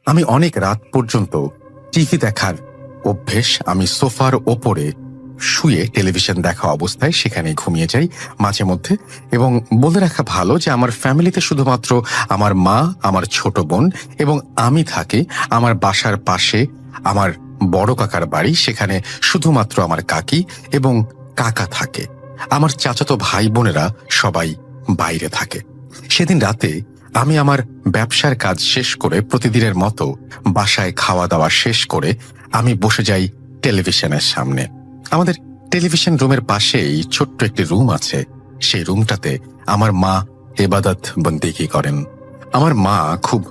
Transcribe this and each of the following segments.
আমি অনেক রাত পর্যন্ত টিভি দেখার অভ্যেস। আমি সোফার ওপরে শুয়ে টেলিভিশন দেখা অবস্থায় সেখানে ঘুমিয়ে যাই মাঝে মধ্যে। এবং বলে রাখা ভালো যে আমার ফ্যামিলিতে শুধুমাত্র আমার মা, আমার ছোট বোন এবং আমি থাকি। আমার বাসার পাশে আমার বড় কাকার বাড়ি, সেখানে শুধুমাত্র আমার কাকি এবং কাকা থাকে। আমার চাচাতো ভাই বোনেরা সবাই বাইরে থাকে। সেদিন রাতে আমি আমার ব্যবসার কাজ শেষ করে প্রতিদিনের মতো বাসায় খাওয়া দাওয়া শেষ করে আমি বসে যাই টেলিভিশনের সামনে। আমাদের টেলিভিশন রুমের পাশেই ছোট্ট একটি রুম আছে। সেই রুমটাতে আমার মা ইবাদত বন্দেগি করেন। আমার মা খুব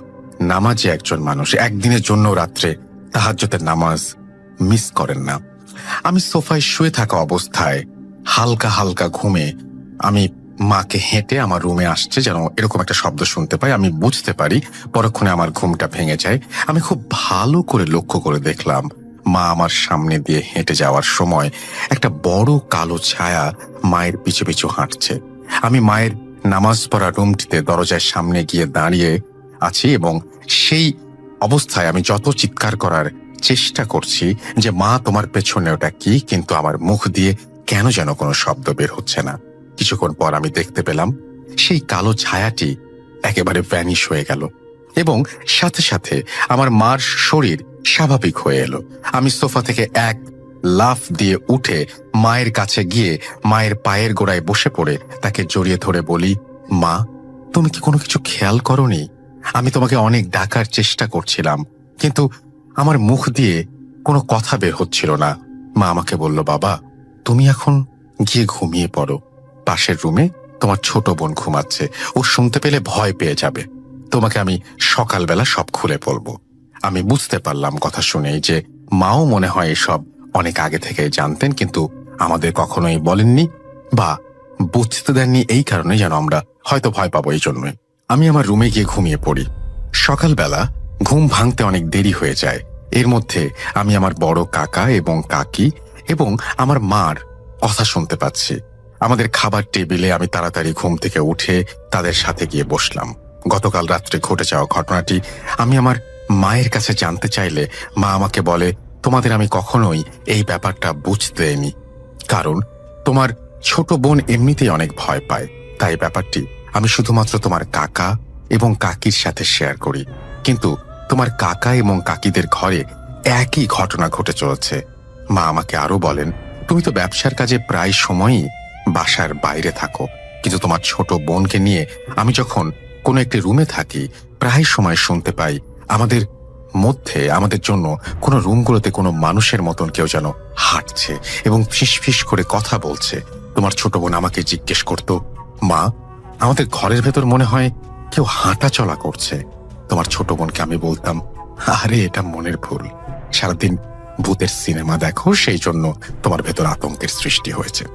নামাজি একজন মানুষ, একদিনের জন্য রাত্রে তাহাজ্জুদের নামাজ মিস করেন না। আমি সোফায় শুয়ে থাকা অবস্থায় হালকা হালকা ঘুমে আমি মাকে হেঁটে আমার রুমে আসছে যেন এরকম একটা শব্দ শুনতে পাই। আমি বুঝতে পারি, পরক্ষণে আমার ঘুমটা ভেঙে যায়। আমি খুব ভালো করে লক্ষ্য করে দেখলাম মা আমার সামনে দিয়ে হেঁটে যাওয়ার সময় একটা বড় কালো ছায়া মায়ের পিছু পিছু হাঁটছে। আমি মায়ের নামাজ পড়া রুমটিতে দরজার সামনে গিয়ে দাঁড়িয়ে আছি এবং সেই অবস্থায় আমি যত চিৎকার করার চেষ্টা করছি যে মা তোমার পেছনে ওটা কি, কিন্তু আমার মুখ দিয়ে কেন যেন কোনো শব্দ বের হচ্ছে না। কিছুক্ষণ পর আমি দেখতে পেলাম সেই কালো ছায়াটি একেবারে ভ্যানিশ হয়ে গেল এবং সাথে সাথে আমার মার শরীর স্বাভাবিক হয়ে এলো। আমি সোফা থেকে এক লাফ দিয়ে উঠে মায়ের কাছে গিয়ে মায়ের পায়ের গোড়ায় বসে পড়ে তাকে জড়িয়ে ধরে বলি, মা, তুমি কি কোনো কিছু খেয়াল করনি? আমি তোমাকে অনেক ডাকার চেষ্টা করছিলাম, কিন্তু আমার মুখ দিয়ে কোনো কথা বের হচ্ছিল না। মা আমাকে বলল, বাবা, তুমি এখন গিয়ে ঘুমিয়ে পড়ো। পাশের রুমে তোমার ছোট বোন ঘুমাচ্ছে, ও শুনতে পেলে ভয় পেয়ে যাবে। তোমাকে আমি সকালবেলা সব খুলে বলবো। আমি বুঝতে পারলাম কথা শুনেই যে মাও মনে হয় এসব অনেক আগে থেকে জানতেন, কিন্তু আমাদের কখনোই বলেননি বা বুঝতে দেননি, এই কারণে যেন আমরা হয়তো ভয় পাবো। এই জন্যই আমি আমার রুমে গিয়ে ঘুমিয়ে পড়ি। সকালবেলা ঘুম ভাঙতে অনেক দেরি হয়ে যায়। এর মধ্যে আমি আমার বড় কাকা এবং কাকি এবং আমার মার কথা শুনতে পাচ্ছি। আমাদের খাবার টেবিলে আমি তাড়াতাড়ি ঘুম থেকে উঠে তাদের সাথে গিয়ে বসলাম। গতকাল রাত্রে ঘটে যাওয়া ঘটনাটি আমি আমার মায়ের কাছে জানতে চাইলে মা আমাকে বলে, তোমাদের আমি কখনোই এই ব্যাপারটা বুঝতে দেইনি, কারণ তোমার ছোট বোন এমনিতেই অনেক ভয় পায়। তাই ব্যাপারটি আমি শুধুমাত্র তোমার কাকা এবং কাকির সাথে শেয়ার করি। কিন্তু তোমার কাকা এবং কাকিদের ঘরে একই ঘটনা ঘটে চলেছে। মা আমাকে আরো বলেন, তুমি তো ব্যবসার কাজে প্রায় সময়ই বাসার বাইরে থাকো, কিন্তু তোমার ছোট বোনকে নিয়ে আমি যখন কোনো একটি রুমে থাকি প্রায় সময় শুনতে পাই আমাদের মধ্যে, আমাদের জন্য কোনো রুমগুলোতে কোনো মানুষের মতন কেউ যেন হাঁটছে এবং ফিসফিস করে কথা বলছে। তোমার ছোট বোন আমাকে জিজ্ঞেস করত, মা, আমাদের ঘরের ভেতর মনে হয় কেউ হাঁটা চলা করছে। তোমার ছোট বোনকে আমি বলতাম, আরে এটা মনের ভুল, সারাদিন ভূতের সিনেমা দেখো, সেই জন্য তোমার ভেতর আতঙ্কের সৃষ্টি হয়েছে।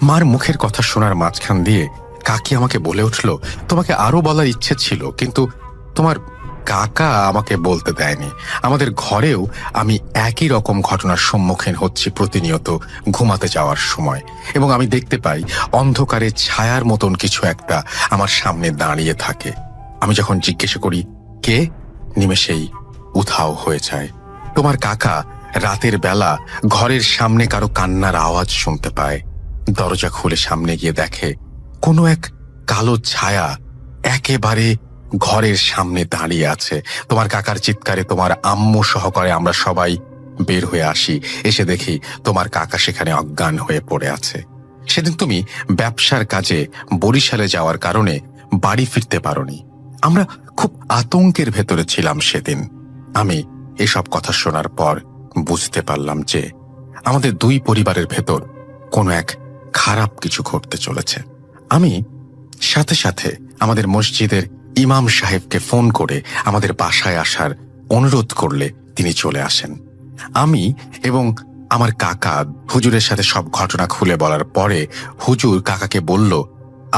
মার মুখের কথা শোনার মাঝখান দিয়ে কাকি আমাকে বলে উঠল, তোমাকে আরো বলার ইচ্ছে ছিল, কিন্তু তোমার কাকা আমাকে বলতে দেয়নি। আমাদের ঘরেও আমি একই রকম ঘটনার সম্মুখীন হচ্ছি প্রতিনিয়ত ঘুমাতে যাওয়ার সময়, এবং আমি দেখতে পাই অন্ধকারে ছায়ার মতন কিছু একটা আমার সামনে দাঁড়িয়ে থাকে। আমি যখন জিজ্ঞেস করি কে, নিমেষেই উধাও হয়ে যায়। তোমার কাকা রাতের বেলা ঘরের সামনে কারো কান্নার আওয়াজ শুনতে পায়। দরজা খুলে সামনে গিয়ে দেখে কোনো এক কালো ছায়া একেবারে ঘরের সামনে দাঁড়িয়ে আছে। তোমার কাকার চিৎকারে তোমার আম্মু সহকারে আমরা সবাই বের হয়ে আসি। এসে দেখি তোমার কাকা সেখানে অজ্ঞান হয়ে পড়ে আছে। সেদিন তুমি ব্যবসার কাজে বরিশালে যাওয়ার কারণে বাড়ি ফিরতে পারোনি। আমরা খুব আতঙ্কের ভেতরে ছিলাম সেদিন। আমি এসব কথা শোনার পর বুঝতে পারলাম যে আমাদের দুই পরিবারের ভেতর কোনো এক খারাপ কিছু ঘটতে চলেছে। আমি সাথে সাথে আমাদের মসজিদের ইমাম সাহেবকে ফোন করে আমাদের বাসায় আসার অনুরোধ করলে তিনি চলে আসেন। আমি এবং আমার কাকা হুজুরের সাথে সব ঘটনা খুলে বলার পরে হুজুর কাকাকে বলল,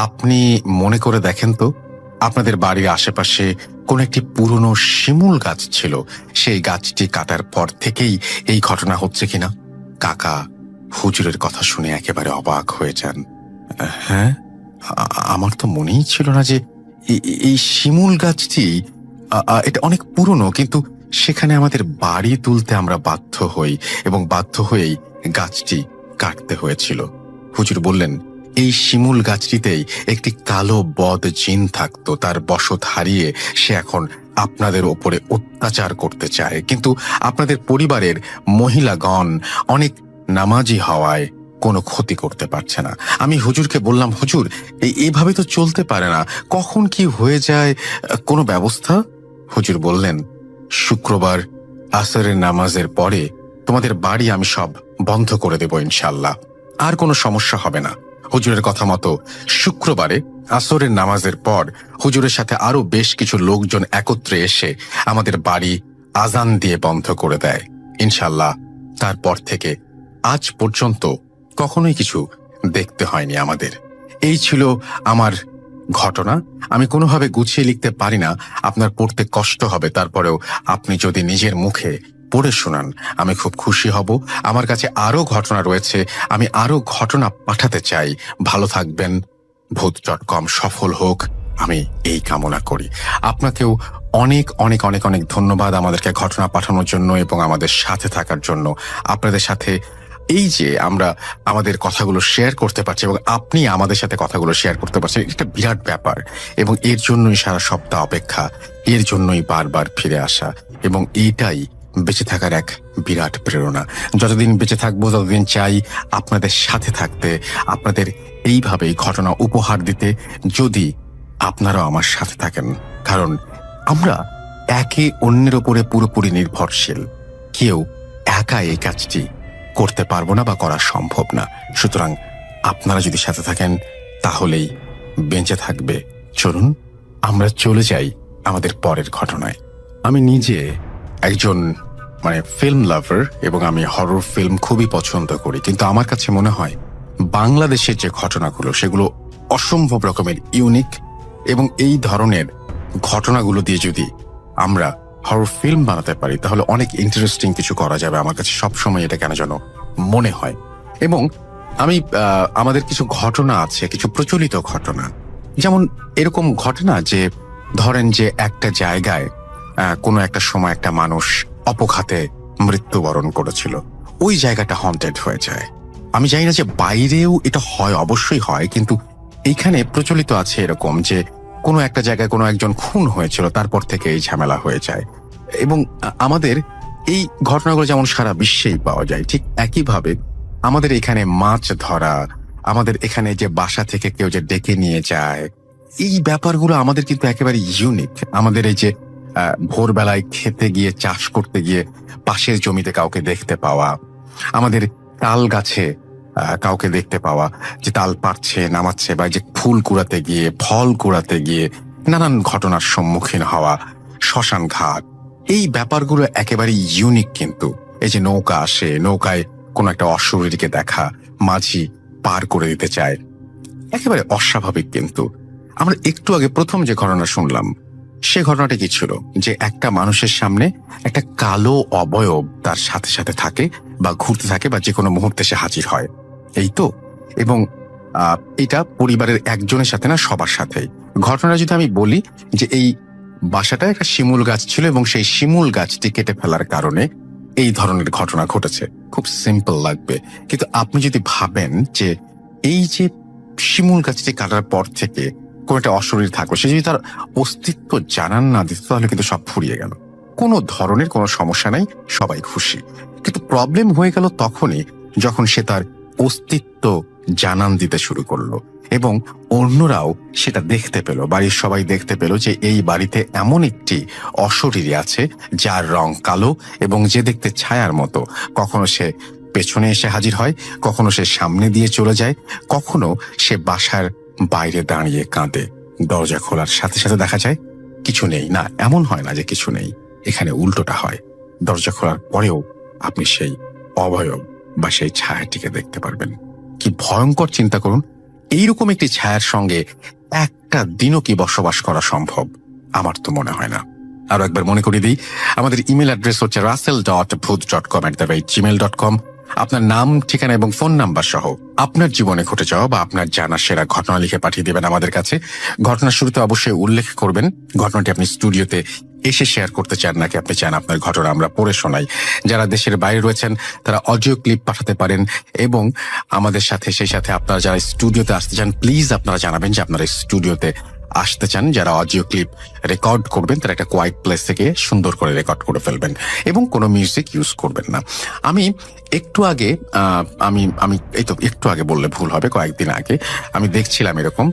আপনি মনে করে দেখেন তো, আপনাদের বাড়ির আশেপাশে কোন একটি পুরনো শিমুল গাছ ছিল, সেই গাছটি কাটার পর থেকেই এই ঘটনা হচ্ছে কিনা। কাকা হুজুরের কথা শুনে একেবারে অবাক হয়ে যান। হ্যাঁ, আমার তো মনেই ছিল না যে এই শিমুল গাছটি এটা অনেক পুরনো, কিন্তু সেখানে আমাদের বাড়ি তুলতে আমরা বাধ্য হই এবং বাধ্য হয়েই গাছটি কাটতে হয়েছিল। হুজুর বললেন, এই শিমুল গাছটিতেই একটি কালো বদ জিন থাকতো, তার বশত হারিয়ে সে এখন আপনাদের ওপরে অত্যাচার করতে চায়, কিন্তু আপনাদের পরিবারের মহিলাগণ অনেক নামাজি হওয়ায় কোনো ক্ষতি করতে পারছে না। আমি হুজুরকে বললাম, হুজুর এইভাবে তো চলতে পারে না, কখন কি হয়ে যায়, কোনো ব্যবস্থা? হুজুর বললেন, শুক্রবার আসরের নামাজের পরে তোমাদের বাড়ি আমি সব বন্ধ করে দেব ইনশাল্লাহ, আর কোনো সমস্যা হবে না। হুজুরের কথা মতো শুক্রবারে আসরের নামাজের পর হুজুরের সাথে আরো বেশ কিছু লোকজন একত্রে এসে আমাদের বাড়ি আজান দিয়ে বন্ধ করে দেয় ইনশাল্লাহ। তারপর থেকে আজ পর্যন্ত কখনোই কিছু দেখতে হয়নি আমাদের। এই ছিল আমার ঘটনা। আমি কোনোভাবে গুছিয়ে লিখতে পারি না, আপনার পড়তে কষ্ট হবে, তারপরেও আপনি যদি নিজের মুখে পড়ে শোনান আমি খুব খুশি হব। আমার কাছে আরো ঘটনা রয়েছে, আমি আরো ঘটনা পাঠাতে চাই। ভালো থাকবেন, ভূত.com সফল হোক আমি এই কামনা করি। আপনাকেও অনেক অনেক অনেক অনেক ধন্যবাদ আমাদেরকে ঘটনা পাঠানোর জন্য এবং আমাদের সাথে থাকার জন্য। আপনাদের সাথে এই যে আমরা আমাদের কথাগুলো শেয়ার করতে পারছি এবং আপনি আমাদের সাথে কথাগুলো শেয়ার করতে পারছেন, এটা বিরাট ব্যাপার এবং এর জন্যই সারা সপ্তাহ অপেক্ষা, এর জন্যই বারবার ফিরে আসা এবং এইটাই বেঁচে থাকার এক বিরাট প্রেরণা। যতদিন বেঁচে থাকবো ততদিন চাই আপনাদের সাথে থাকতে, আপনাদের এইভাবেই ঘটনা উপহার দিতে, যদি আপনারাও আমার সাথে থাকেন। কারণ আমরা একে অন্যের ওপরে পুরোপুরি নির্ভরশীল, কেউ একা এই কাজটি করতে পারবো না বা করা সম্ভব না। সুতরাং আপনারা যদি সাথে থাকেন তাহলেই বেঁচে থাকবে। চলুন আমরা চলে যাই আমাদের পরের ঘটনায়। আমি নিজে একজন ফিল্ম লাভার এবং আমি হরর ফিল্ম খুবই পছন্দ করি, কিন্তু আমার কাছে মনে হয় বাংলাদেশের যে ঘটনাগুলো সেগুলো অসম্ভব রকমের ইউনিক এবং এই ধরনের ঘটনাগুলো দিয়ে যদি আমরা হরর ফিল্ম বানাতে পারি তাহলে অনেক ইন্টারেস্টিং কিছু করা যাবে। আমার কাছে সবসময় এটা কেন যেন মনে হয়। এবং আমি আমাদের কিছু ঘটনা আছে, কিছু প্রচলিত ঘটনা, যেমন এরকম ঘটনা যে ধরেন যে একটা জায়গায় কোনো একটা সময় একটা মানুষ অপঘাতে মৃত্যুবরণ করেছিল, ওই জায়গাটা হন্টেড হয়ে যায়। আমি জানি না যে বাইরেও এটা হয়, অবশ্যই হয়, কিন্তু এইখানে প্রচলিত আছে এরকম যে কোনো একটা জায়গায় কোনো একজন খুন হয়েছিল, তারপর থেকে এই ঝামেলা হয়ে যায়। এবং আমাদের এই ঘটনাগুলো যেমন সারা বিশ্বেই পাওয়া যায়, ঠিক একইভাবে আমাদের এখানে মাছ ধরা, আমাদের এখানে যে বাসা থেকে কেউ যে ডেকে নিয়ে যায়, এই ব্যাপারগুলো আমাদের কিন্তু একেবারে ইউনিক। আমাদের এই যে ভোরবেলায় খেতে গিয়ে, চাষ করতে গিয়ে পাশের জমিতে কাউকে দেখতে পাওয়া, আমাদের তাল গাছে কাউকে দেখতে পাওয়া যে তাল পাড়ছে, নামাচ্ছে, বা যে ফুল কুড়াতে গিয়ে, ফল কুড়াতে গিয়ে নানান ঘটনার সম্মুখীন হওয়া, শ্মশান ঘাট, এই ব্যাপারগুলো একেবারে ইউনিক। কিন্তু এই যে নৌকা আসে, নৌকায় কোনো একটা অশরীরীকে দেখা, মাঝি পার করে দিতে চায়, একেবারে অস্বাভাবিক। কিন্তু আমরা একটু আগে প্রথম যে ঘটনা শুনলাম সে ঘটনাটা কি ছিল, যে একটা মানুষের সামনে একটা কালো অবয়ব তার সাথে সাথে থাকে বা ঘুরতে থাকে বা যে কোনো মুহূর্তে সে হাজির হয়, এই তো। এবং এটা পরিবারের একজনের সাথে না, সবার সাথেই। ঘটনা যদি আমি বলি যে এই বাসাটা একটা শিমুল গাছ ছিল এবং সেই শিমুল গাছটি কেটে ফেলার কারণে এই ধরনের ঘটনা ঘটেছে। খুব সিম্পল লাগবে, কিন্তু আপনি যদি ভাবেন যে এই যে শিমুল গাছটি কাটার পর থেকে কোন একটা অশরীর থাকলো, সে যদি তার অস্তিত্ব জানান না দিত তাহলে কিন্তু সব ফুরিয়ে গেল, কোনো ধরনের কোনো সমস্যা নাই, সবাই খুশি। কিন্তু প্রবলেম হয়ে গেল তখনই যখন সে তার অস্তিত্ব জানান দিতে শুরু করলো এবং অন্যরাও সেটা দেখতে পেল, বাড়ির সবাই দেখতে পেল যে এই বাড়িতে এমন একটি অশরীরী আছে যার রং কালো এবং যে দেখতে ছায়ার মতো। কখনো সে পেছনে এসে হাজির হয়, কখনো সে সামনে দিয়ে চলে যায়, কখনো সে বাসার বাইরে দাঁড়িয়ে কাঁদে। দরজা খোলার সাথে সাথে দেখা যায় কিছু নেই। না, এমন হয় না যে কিছু নেই, এখানে উল্টোটা হয়। দরজা খোলার পরেও আপনি সেই অবয়ব বা সেই ছায়াটিকে দেখতে পারবেন। কি ভয়ঙ্কর! চিন্তা করুন, এইরকম একটি ছায়ার সঙ্গে একটা দিনও কি বসবাস করা সম্ভব? আমার তো মনে হয় না। আরো একবার মনে করিয়ে দিই, আমাদের ইমেল অ্যাড্রেস হচ্ছে russell.booth.com@gmail.com। আপনার নাম, ঠিকানা এবং ফোন নাম্বার সহ আপনার জীবনে ঘটে যাওয়া বা আপনার জানা সেরা ঘটনা লিখে পাঠিয়ে দেবেন আমাদের কাছে। ঘটনার শুরুতে অবশ্যই উল্লেখ করবেন ঘটনাটি আপনি স্টুডিওতে এসে শেয়ার করতে চান, নাকি আপনি চান আপনার ঘটনা আমরা পড়ে শোনাই? যারা দেশের বাইরে রয়েছেন তারা অডিও ক্লিপ পাঠাতে পারেন, এবং আমাদের সাথে সেই সাথে আপনারা যারা স্টুডিওতে আসতে চান প্লিজ আপনারা জানাবেন যে আপনারা স্টুডিওতে আসতে চান। যারা অডিও ক্লিপ রেকর্ড করবেন তারা একটা কোয়াইট প্লেস থেকে সুন্দর করে রেকর্ড করে ফেলবেন এবং কোনো মিউজিক ইউজ করবেন না। আমি একটু আগে একটু আগে বললে ভুল হবে, কয়েকদিন আগে আমি দেখছিলাম এরকম।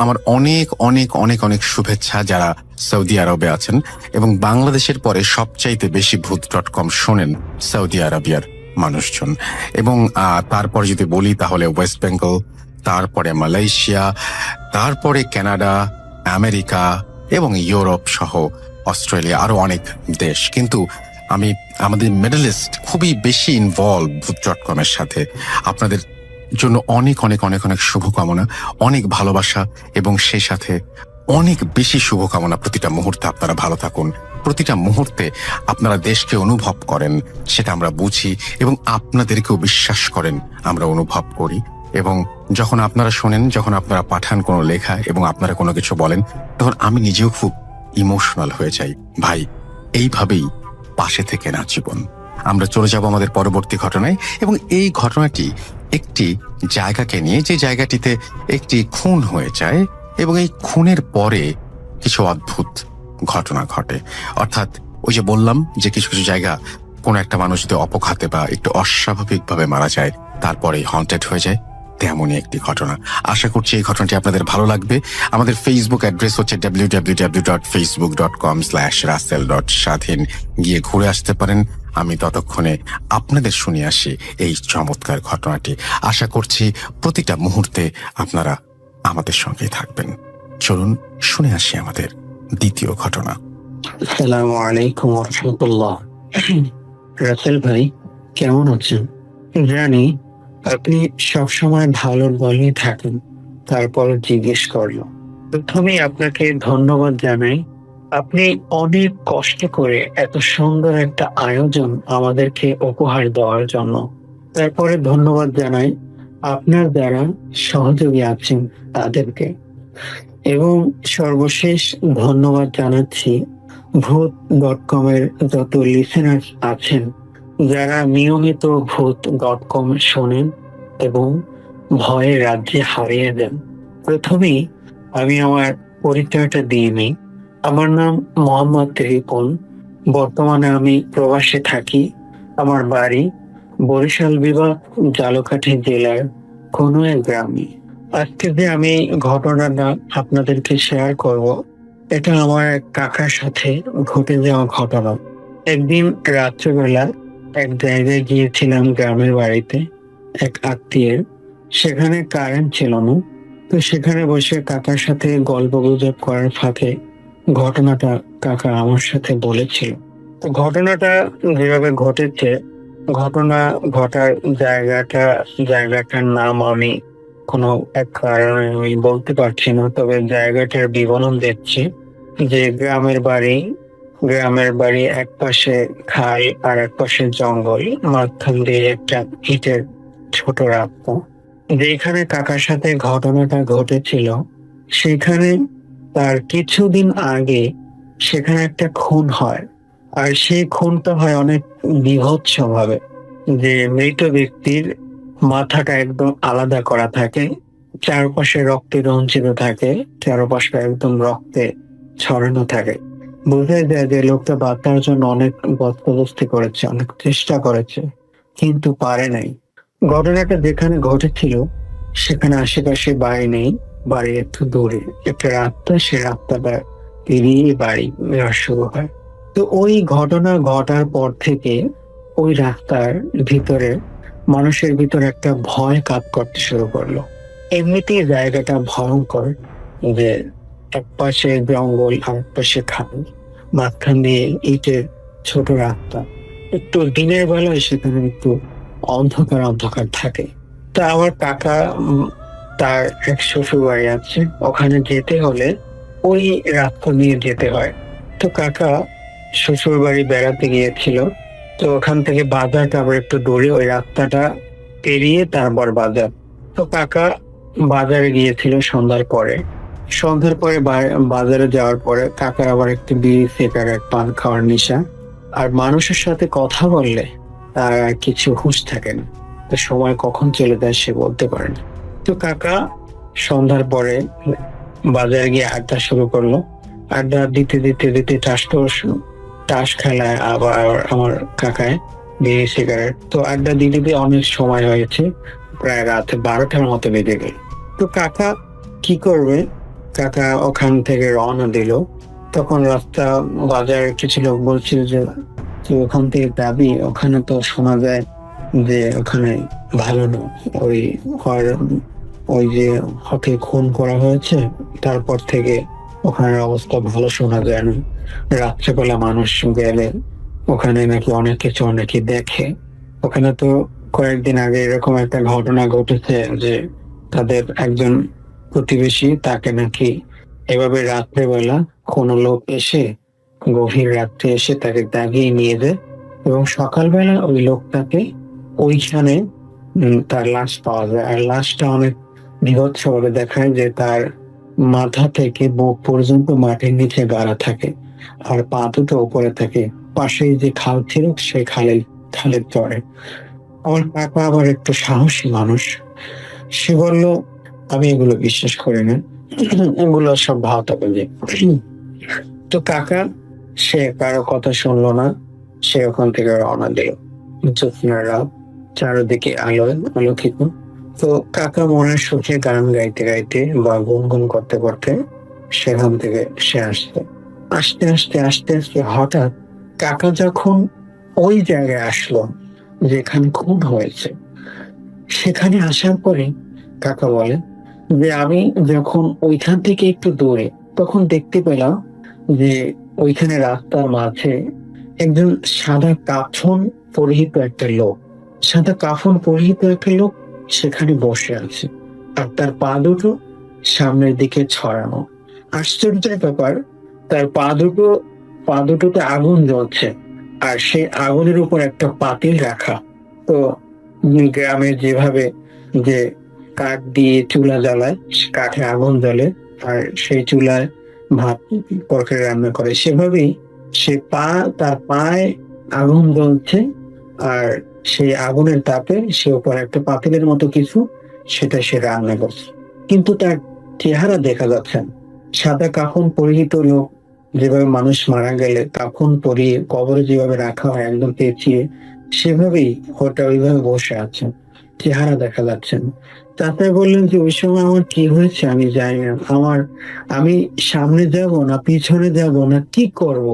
আমার অনেক অনেক অনেক অনেক শুভেচ্ছা যারা সৌদি আরবে আছেন, এবং বাংলাদেশের পরে সবচাইতে বেশি ভূত.com শোনেন সৌদি আরবিয়ার মানুষজন। এবং তারপরে যদি বলি তাহলে ওয়েস্ট বেঙ্গল, তারপরে মালয়েশিয়া, তারপরে কানাডা, আমেরিকা এবং ইউরোপ সহ অস্ট্রেলিয়া, আরো অনেক দেশ। কিন্তু আমাদের মিডল ইস্ট খুবই বেশি ইনভলভ ভূত.com এর সাথে। আপনাদের জন্য অনেক অনেক অনেক অনেক শুভকামনা, অনেক ভালোবাসা, এবং সেই সাথে অনেক বেশি শুভকামনা। প্রতিটা মুহূর্তে আপনারা ভালো থাকুন, প্রতিটা মুহূর্তে আপনারা দেশকে অনুভব করেন সেটা আমরা বুঝি, এবং আপনাদেরকেও বিশ্বাস করেন আমরা অনুভব করি। এবং যখন আপনারা শোনেন, যখন আপনারা পাঠান কোনো লেখা এবং আপনারা কোনো কিছু বলেন, তখন আমি নিজেও খুব ইমোশনাল হয়ে যাই। ভাই, এইভাবেই পাশে থেকে না জীবন। আমরা চলে যাব আমাদের পরবর্তী ঘটনায়, এবং এই ঘটনাটি একটি জায়গাকে নিয়ে, যে জায়গাটিতে একটি খুন হয়ে যায় এবং এই খুনের পরে কিছু অদ্ভুত ঘটনা ঘটে। অর্থাৎ ওই যে বললাম যে কিছু কিছু জায়গা কোনো একটা মানুষ যদি অপঘাতে বা একটু অস্বাভাবিকভাবে মারা যায় তারপরেই হন্টেড হয়ে যায়, তেমনই একটি ঘটনা। আশা করছি এই ঘটনাটি আপনাদের ভালো লাগবে। আমাদের ফেসবুক অ্যাড্রেস হচ্ছে www.facebook.com/russell.স্বাধীন, গিয়ে ঘুরে আসতে পারেন। আমি ততক্ষণে আপনাদের শুনিয়ে আসি এই চমৎকার ঘটনাটি। আশা করছি প্রতিটা মুহূর্তে আপনারা আমাদের সঙ্গেই থাকবেন। চলুন শুনে আসি আমাদের দ্বিতীয় ঘটনা। আসসালামু আলাইকুম ওয়া রাহমাতুল্লাহ। রাসেল ভাই, কেমন আছেন? জানি আপনি সবসময় ভালোর বলেই থাকেন, তারপর জিজ্ঞেস করলো। প্রথমেই আপনাকে ধন্যবাদ জানাই। আপনি অনেক কষ্ট করে এত সুন্দর একটা আয়োজন আমাদেরকে উপহার দেওয়ার জন্য। তারপরে ধন্যবাদ জানাই আপনার দ্বারা সহযোগী আছেন তাদেরকে, এবং সর্বশেষ ধন্যবাদ জানাচ্ছি ভূত.com এর যত লিসেনার আছেন যারা নিয়মিত ভূত.com শোনেন এবং ভয়ের রাজ্যে হারিয়ে দেন। প্রথমেই আমি আমার পরিচয়টা দিয়ে নিই। আমার নাম মোহাম্মদ রিপন। বর্তমানে আমি প্রবাসে থাকি। আমার বাড়ি বরিশাল বিভাগ, ঝালকাঠি জেলার কোনোয়া গ্রামে। আজকে যে আমি ঘটনাটা আপনাদেরকে শেয়ার করব, এটা আমার এক কাকার সাথে ঘটে যাওয়া ঘটনা। একদিন রাত্রেবেলা এক জায়গায় গিয়েছিলাম, গ্রামের বাড়িতে এক আত্মীয়ের। সেখানে কারেন্ট ছিল না, তো সেখানে বসে কাকার সাথে গল্প গুজব করার ফাঁকে ঘটনাটা কাকা আমার সাথে বলেছিল। তো ঘটনাটা যেভাবে ঘটেছে, ঘটনা ঘটার জায়গাটার নাম আমি কোনো এক কারণে আমি বলতে পারছি না, তবে জায়গাটার বিবরণ দিচ্ছি। যে গ্রামের বাড়ি এক পাশে খাল আর এক পাশে জঙ্গল, মাঝখান দিয়ে একটা ইটের ছোট রাস্তা। যেখানে কাকার সাথে ঘটনাটা ঘটেছিল সেখানে তার কিছুদিন আগে সেখানে একটা খুন হয়, আর সেই খুনটা হয় অনেক বীভৎস ভাবে। যে মৃত ব্যক্তির মাথাটা একদম আলাদা করা থাকে, চারপাশে রক্তে রঞ্জিত থাকে, চারপাশে একদম রক্তে ছড়ানো থাকে। বোঝা যায় যে লোকটা বাঁচার জন্য অনেক বস্তবস্তি করেছে, অনেক চেষ্টা করেছে, কিন্তু পারে নাই। ঘটনাটা যেখানে ঘটেছিল সেখানে আশেপাশে বাড়ি নেই, বাড়ি একটু দূরে একটা রাস্তা, সে রাস্তাটা পেরিয়ে বাড়ি শুরু হয়। তো ওই ঘটনা ঘটার পর থেকে ওই রাস্তার ভিতরে মানুষের ভিতরে একটা ভয় কাজ করতে শুরু করলো। এমনিতেই জায়গাটা ভয়ঙ্কর, যে এক পাশে জঙ্গল আর এক পাশে খাল, মাঝখান দিয়ে ইটের ছোট রাস্তা। একটু দিনের বেলায় সেখানে একটু অন্ধকার অন্ধকার থাকে। তা আমার কাকা তার এক শ্বশুর বাড়ি আছে, ওখানে যেতে হলে ওই রাস্তা দিয়ে যেতে হয়। তো কাকা শ্বশুর বাড়ি বেড়াতে গিয়েছিল, তো ওখান থেকে বাজারটা আবার একটু দূরে, ওই রাস্তাটা পেরিয়ে তারপর বাজার। তো কাকা বাজারে গিয়েছিল সন্ধ্যার পরে। সন্ধ্যার পরে বাজারে যাওয়ার পরে কাকা আবার একটু বিড়ি সিগারেট পান খাওয়ার নেশা। আর মানুষের সাথে কথা বললে তার আর কিছু হুঁশ থাকে না, তো সময় কখন চলে যায় সে বলতে পারে না। তো কাকা সন্ধ্যার পরে বাজারে গিয়ে আড্ডা শুরু করলো। আড্ডা দিতে দিতে দিতে তাস খেলায় আবার আমার কাকায় বিড়ি সিগারেট। তো আড্ডা দিতে দিতে অনেক সময় হয়েছে, প্রায় রাত 12টার মতো বেজে গেল। তো কাকা কি করবে, কাকা ওখান থেকে রওনা দিল। তখন রাস্তা বাজারে কিছু লোক বলছিল যে তুই ওখান থেকে যাবি, ওখানে তো শোনা যায় যে ওখানে ভালো না, ওই ওই যে হকে খুন করা হয়েছে তারপর থেকে ওখানের অবস্থা ভালো শোনা যায় না। রাত্রেবেলা মানুষ গেলে ওখানে নাকি অনেক কিছু অনেকে দেখে। ওখানে তো কয়েকদিন আগে এরকম একটা ঘটনা ঘটেছে যে তাদের একজন প্রতিবেশী, তাকে নাকি এভাবে রাত্রেবেলা কোনো লোক এসে গভীর রাত্রে এসে তাকে দাগিয়ে নিয়ে যায় এবং সকালবেলা ওই লোকটাকে ওইখানে তার লাশ পাওয়া যায়। আর লাশটা অনেক বীভৎসভাবে দেখায় যে তার মাথা থেকে বুক পর্যন্ত মাটির নিচে গাড়া থাকে আর পা দুটো উপরে থাকে। পাশেই যে খাল ছিল সেই খালের চরে। আমার কাকা আবার একটু সাহসী মানুষ, সে বলল আমি এগুলো বিশ্বাস করি না, এগুলো সব ভাওতা বাজে। তো কাকা সে কারো কথা শুনলো না, সে ওখান থেকে রওনা দিল। জ্যোৎস্নার রাত, চারিদিকে আলোকিত। তো কাকা মনের সুখে গান গাইতে গাইতে বা গুনগুন করতে করতে সেখান থেকে সে আসতে আস্তে আস্তে আস্তে আস্তে হঠাৎ কাকা যখন ওই জায়গায় আসলো যেখানে খুন হয়েছে, সেখানে আসার পরে কাকা বলে যে আমি যখন ওইখান থেকে একটু দূরে তখন দেখতে পেলাম যে ওইখানে রাস্তার মাঝে একজন সাদা কাফন পরিহিত একটা লোক, সেখানে বসে আছে আর তার পা দুটো সামনের দিকে ছড়ানো। আশ্চর্যের ব্যাপার, তার পা দুটোতে আগুন জ্বলছে আর সেই আগুনের উপর একটা পাতিল রাখা। তো গ্রামে যেভাবে যে কাঠ দিয়ে চুলা জ্বালায়, কাঠে আগুন জ্বলে আর সেই চুলায় ভাত তরকারি রান্না করে, সেভাবেই তার পায়ে আগুন জ্বলছে আর সেই আগুনের তাপে সে উপর একটা পাতিলের মতো কিছু, সেটা সে রান্না করছে। কিন্তু তার চেহারা দেখা যাচ্ছে না। সাদা কাফন পরিহিত লোক, যেভাবে মানুষ মারা গেলে কাফন পরিয়ে কবরে যেভাবে রাখা হয় একদম পেঁচিয়ে, সেভাবেই ওটা ওইভাবে বসে আছে, চেহারা দেখা যাচ্ছে না। তাতে বললেন যে ওই সময় আমার কি হয়েছে আমি জানি না, আমি সামনে যাব না পিছনে যাব না কি করব,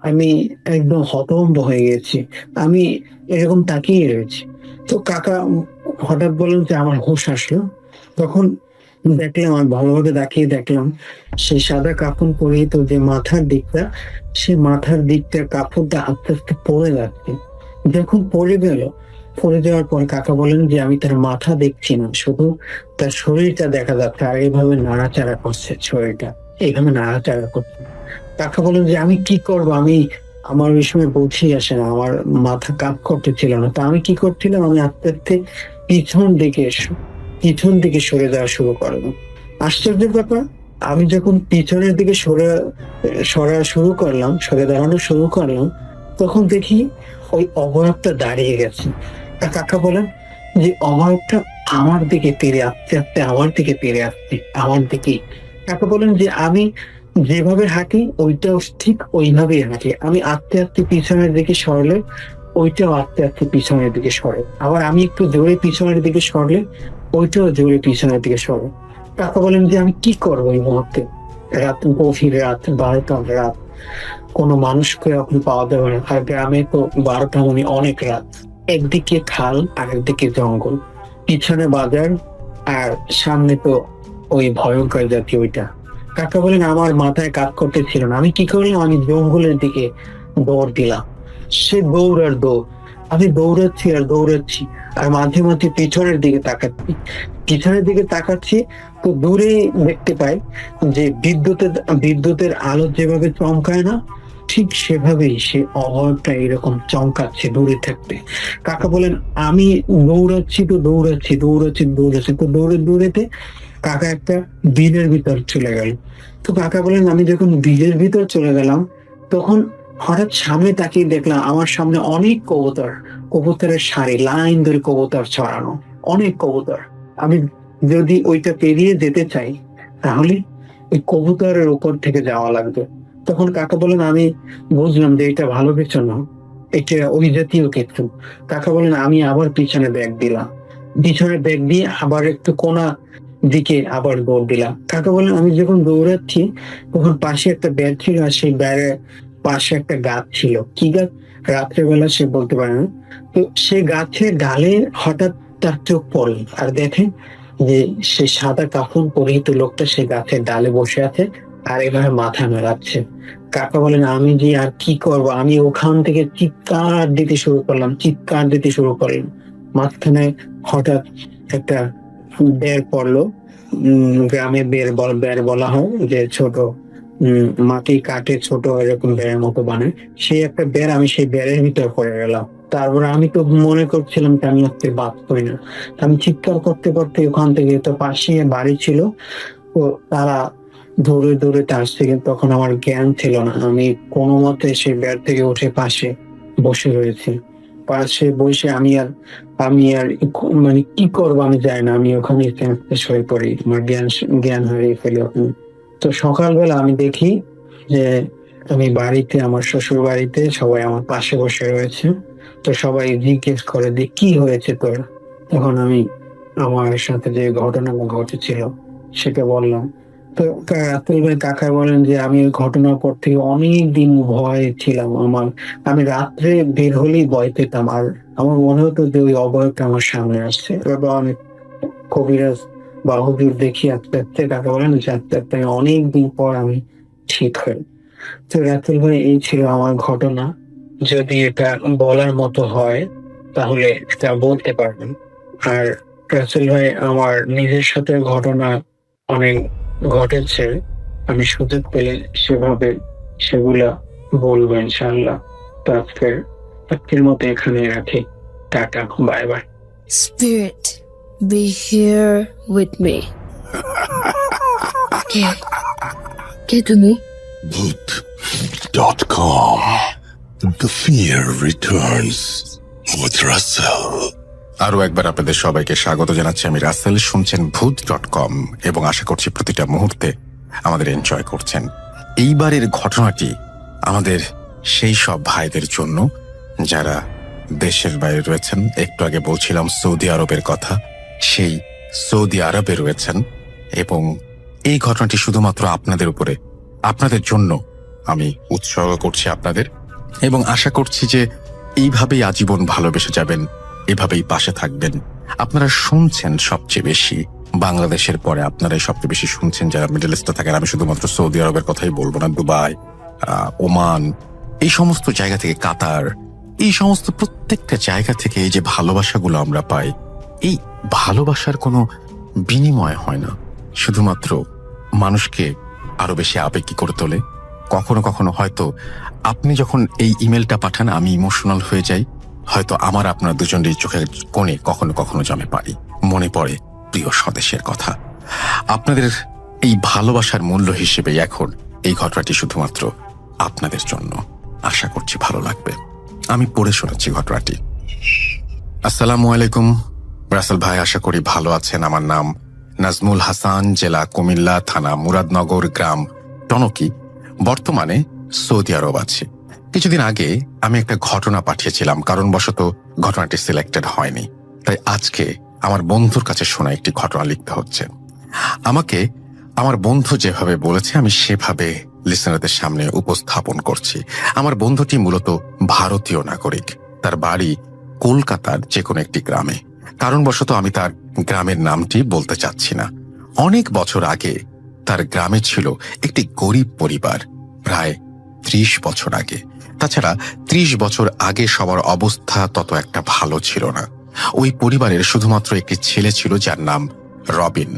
আমি একদম হতভম্ব হয়ে গেছি, আমি এরকম তাকিয়ে রয়েছি। তো কাকা হঠাৎ বললেন যে আমার হুঁশ আসলো। তখন দেখলাম, আমি ভালোভাবে দেখলাম সেই সাদা কাফন পরিহিত যে মাথার দিকটা, সে মাথার দিকটার কাপড়টা আস্তে আস্তে পড়ে যাচ্ছে। যখন পড়ে যাওয়ার পর কাকা বলেন যে আমি তার মাথা দেখছি না, শুধু তার শরীরটা দেখা যাচ্ছে আর এইভাবে নাড়াচাড়া করছে, শরীরটা এইভাবে নাড়াচাড়া করছে। কাকা বলেন যে আমি কি করব, আমার ওই সময় বুঝেই আসে না, আমার মাথা কাজ করতেছিল না। তো আমি কি করছিলাম, আমি আস্তে আস্তে পিছন দিকে সরে যাওয়া শুরু করলাম। আশ্চর্যের ব্যাপার, আমি যখন পিছনের দিকে সরে দাঁড়ানো শুরু করলাম, তখন দেখি ওই অবয়বটা দাঁড়িয়ে গেছে। আর কাকা বলেন যে অবয়বটা আমার দিকে তেড়ে আসতে আসতে আমার দিকে। কাকা বলেন যে আমি যেভাবে হাঁটি ওইটাও ঠিক ওইভাবেই হাঁটি, আমি আস্তে আস্তে পিছনের দিকে সরলে ওইটাও আস্তে আস্তে পিছনের দিকে সরে, আবার আমি একটু জোরে পিছনের দিকে সরলে ওইটাও জোরে পিছনের দিকে সরে। কাকা বলেন যে আমি কি করবো এই মুহূর্তে, গভীর রাত, 12টার রাত, কোনো মানুষকে আপনি পাওয়া যাবে না। আর গ্রামে তো 12টা মানে অনেক রাত, একদিকে খাল আর একদিকে জঙ্গল, পিছনে বাজার আর সামনে তো ওই ভয়ঙ্কর জাতীয় ওইটা। কাকা বলেন আমার মাথায় কাজ করতেছিল না, আমি কি করলাম, আমি জঙ্গলের দিকে দৌড় দিলাম। সে দৌড়, আমি দৌড়াচ্ছি আর মাঝে মাঝে পিছনের দিকে তাকাচ্ছি। তো দূরে দেখতে পাই যে বিদ্যুতের আলো যেভাবে চমকায় না, ঠিক সেভাবেই সে অবয়বটা এরকম চমকাচ্ছে দূরে থাকতে। কাকা বলেন আমি দৌড়াচ্ছি তো দৌড়াচ্ছি তো দৌড়েতে কাকা একটা বিলের ভিতর চলে গেল। তো কাকা বলেন আমি যখন বিলের ভিতর চলে গেলাম, তখন হঠাৎ সামনে তাকিয়ে দেখলাম আমার সামনে অনেক কবুতর, কবুতরের সারি লাইন ধরে কবুতর ছড়ানো, অনেক কবুতর। আমি যদি ওইটা পেরিয়ে যেতে চাই তাহলে ওই কবুতরের উপর থেকে যাওয়া লাগবে। তখন কাকা বলেন আমি বুঝলাম যে এটা ভালো কিছু না, এটা ওই জাতীয় কিছু। কাকা বলেন আমি আবার পিছনে ব্যাগ দিলাম, পিছনে ব্যাগ দিয়ে আবার একটু কোনা দিকে আবার দৌড় দিলাম। কাকা বলেন আমি যখন দৌড়াচ্ছি তখন পাশে একটা বেড় ছিল, আর সেই বেড়ের পাশে একটা গাছ ছিল। কি গাছ রাত্রেবেলা সে বলতে পারে না। তো সে গাছের ডালে হঠাৎ তার চোখ পড়ল, আর দেখে যে সে সাদা কাফন পরিহিত লোকটা সে গাছের ডালে বসে আছে আর এভাবে মাথা নাড়াচ্ছে। কাকা বলেন আমি যে আর কি করব, আমি ওখান থেকে চিৎকার দিতে শুরু করলাম, চিৎকার দিতে শুরু করলাম। মাঝখানে হঠাৎ একটা বের পড়লো। গ্রামে বের বলা হয় যে ছোট মাটি কাটে ছোট এরকম বেড়ের মতো বানায়, সেই একটা বের, আমি সেই বেড়ের ভিতর পড়ে গেলাম। তারপরে আমি তো মনে করছিলাম যে আমি আজকে বাদ করি না। আমি চিৎকার করতে করতে ওখান থেকে, তো পাশে বাড়ি ছিল, তো তারা দৌড়ে দৌড়ে আসছে, কিন্তু তখন আমার জ্ঞান ছিল না। আমি কোনো মতে সেই বেড থেকে উঠে পাশে বসে রয়েছি। পাশে বসে আমি আর মানে কি করবো আমি জানি না, আমি ওখানে হয়ে পড়ি, আমার জ্ঞান হারিয়ে ফেলি ওখানে। তো সকালবেলা আমি দেখি যে আমি বাড়িতে, আমার শ্বশুর বাড়িতে সবাই আমার পাশে বসে রয়েছে। তো সবাই জিজ্ঞেস করে যে কি হয়েছে তোর। তখন আমি আমার সাথে যে ঘটনা ঘটেছিল সেটা বললাম। তো রাতুল ভাই কাকা বলেন যে আমি ওই ঘটনার পর থেকে অনেক দিন ভয় ছিলাম। আমি রাত্রে বের হলেই ভয় পেতাম, আর আমার মনে হতো যে ওই অভয়টা আমার সামনে আসছে। এবার অনেক কবিরাজ বা হুজুর দেখি আস্তে আস্তে, কাকা বলেন যে আস্তে আস্তে অনেক দিন পর আমি ঠিক হই। তো রাতুল ভাই এই ছিল আমার ঘটনা। যদি এটা বলার মতো হয় তাহলে এটা বলতে পারবেন। আর রাসেল ভাই আমার নিজের সাথে ঘটনা অনেক ঘটেছে, আমি সুযোগ পেলে সেভাবে সেগুলা বলবো ইনশাআল্লাহ। তো আজকের মতো এখানে রাখি। Tata, bye bye. Spirit, be here with me. কে তুমি? Voot.com. The fear returns with Russell. আরো একবার আপনাদের সবাইকে স্বাগত জানাচ্ছি। আমি রাসেল, শুনছেন ভূত.com এবং আশা করছি প্রতিটা মুহূর্তে আমাদের এনজয় করছেন। এইবারের ঘটনাটি আমাদের সেই সব ভাইদের জন্য যারা দেশের বাইরে রয়েছেন। একটু আগে বলছিলাম সৌদি আরবের কথা, সেই সৌদি আরবে রয়েছেন, এবং এই ঘটনাটি শুধুমাত্র আপনাদের উপরে, আপনাদের জন্য আমি উৎসর্গ করছি আপনাদের, এবং আশা করছি যে এইভাবেই আজীবন ভালোবেসে যাবেন, এভাবেই পাশে থাকবেন। আপনারা শুনছেন সবচেয়ে বেশি বাংলাদেশের পরে, আপনারাই সবচেয়ে বেশি শুনছেন যারা মিডল ইস্টে থাকেন। আমি শুধুমাত্র সৌদি আরবের কথাই বলবো না, দুবাই, ওমান, এই সমস্ত জায়গা থেকে, কাতার, এই সমস্ত প্রত্যেকটা জায়গা থেকে এই যে ভালোবাসাগুলো আমরা পাই, এই ভালোবাসার কোনো বিনিময় হয় না, শুধুমাত্র মানুষকে আরো বেশি আবেগী করে তোলে। কখনো কখনো হয়তো আপনি যখন এই ইমেলটা পাঠান আমি ইমোশনাল হয়ে যাই, হয়তো আমার আপনার দুজনেরই চোখের কোণে কখনো কখনো জমে পারি, মনে পড়ে প্রিয় স্বদেশের কথা। আপনাদের এই ভালোবাসার মূল্য হিসেবে এখন এই ঘটনাটি শুধুমাত্র আপনাদের জন্য। আশা করছি ভালো লাগবে। আমি পড়ে শোনাচ্ছি ঘটনাটি। আসসালামু আলাইকুম রাসেল ভাই, আশা করি ভালো আছেন। আমার নাম নাজমুল হাসান, জেলা কুমিল্লা, থানা মুরাদনগর, গ্রাম টনকি, বর্তমানে সৌদি আরব আছি। কিছুদিন আগে আমি একটা ঘটনা পাঠিয়েছিলাম, কারণবশত ঘটনাটি সিলেক্টেড হয়নি, তাই আজকে আমার বন্ধুর কাছে শোনা একটি ঘটনা লিখতে হচ্ছে। আমাকে আমার বন্ধু যেভাবে বলেছে আমি সেভাবে লিসেনারদের সামনে উপস্থাপন করছি। আমার বন্ধুটি মূলত ভারতীয় নাগরিক, তার বাড়ি কলকাতার যে কোনো একটি গ্রামে। কারণবশত আমি তার গ্রামের নামটি বলতে চাচ্ছি না। অনেক বছর আগে তার গ্রামে ছিল একটি গরিব পরিবার, প্রায় 30 বছর আগে। তাছাড়া 30 বছর আগে সবার অবস্থা তত একটা ভালো ছিল না। ওই পরিবারের শুধুমাত্র একটি ছেলে ছিল যার নাম রবিন।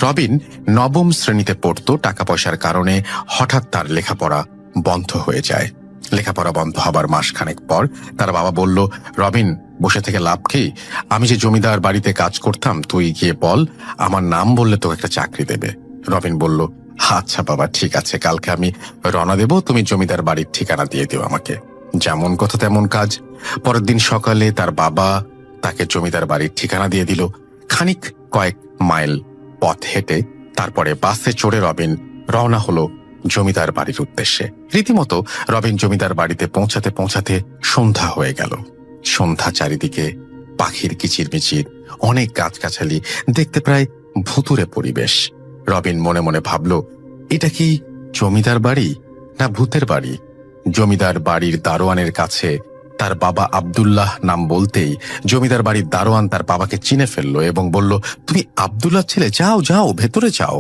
রবিন 9ম শ্রেণীতে পড়তো। টাকা পয়সার কারণে হঠাৎ তার লেখাপড়া বন্ধ হয়ে যায়। লেখাপড়া বন্ধ হবার মাসখানেক পর তার বাবা বলল, রবিন বসে থেকে লাভ কি? আমি যে জমিদার বাড়িতে কাজ করতাম, তুই গিয়ে বল আমার নাম বললে তোকে একটা চাকরি দেবে। রবিন বলল, আচ্ছা বাবা, ঠিক আছে, কালকে আমি রওনা দেব, তুমি জমিদার বাড়ির ঠিকানা দিয়ে দিও আমাকে। যেমন কথা তেমন কাজ। পরের দিন সকালে তার বাবা তাকে জমিদার বাড়ির ঠিকানা দিয়ে দিল। খানিক কয়েক মাইল পথ হেঁটে তারপরে বাসে চড়ে রবিন রওনা হলো জমিদার বাড়ির উদ্দেশ্যে। রীতিমতো রবিন জমিদার বাড়িতে পৌঁছাতে পৌঁছাতে সন্ধ্যা হয়ে গেল। সন্ধ্যা, চারিদিকে পাখির কিচিরমিচির, অনেক গাছগাছালি, দেখতে প্রায় ভুতুরে পরিবেশ। রবিন মনে মনে ভাবল, এটা কি জমিদার বাড়ি না ভূতের বাড়ি? জমিদার বাড়ির দারোয়ানের কাছে তার বাবা আব্দুল্লাহ নাম বলতেই জমিদার বাড়ির দারোয়ান তার বাবাকে চিনে ফেললো এবং বলল, তুমি আব্দুল্লাহ ছেলে, যাও যাও, ভেতরে যাও।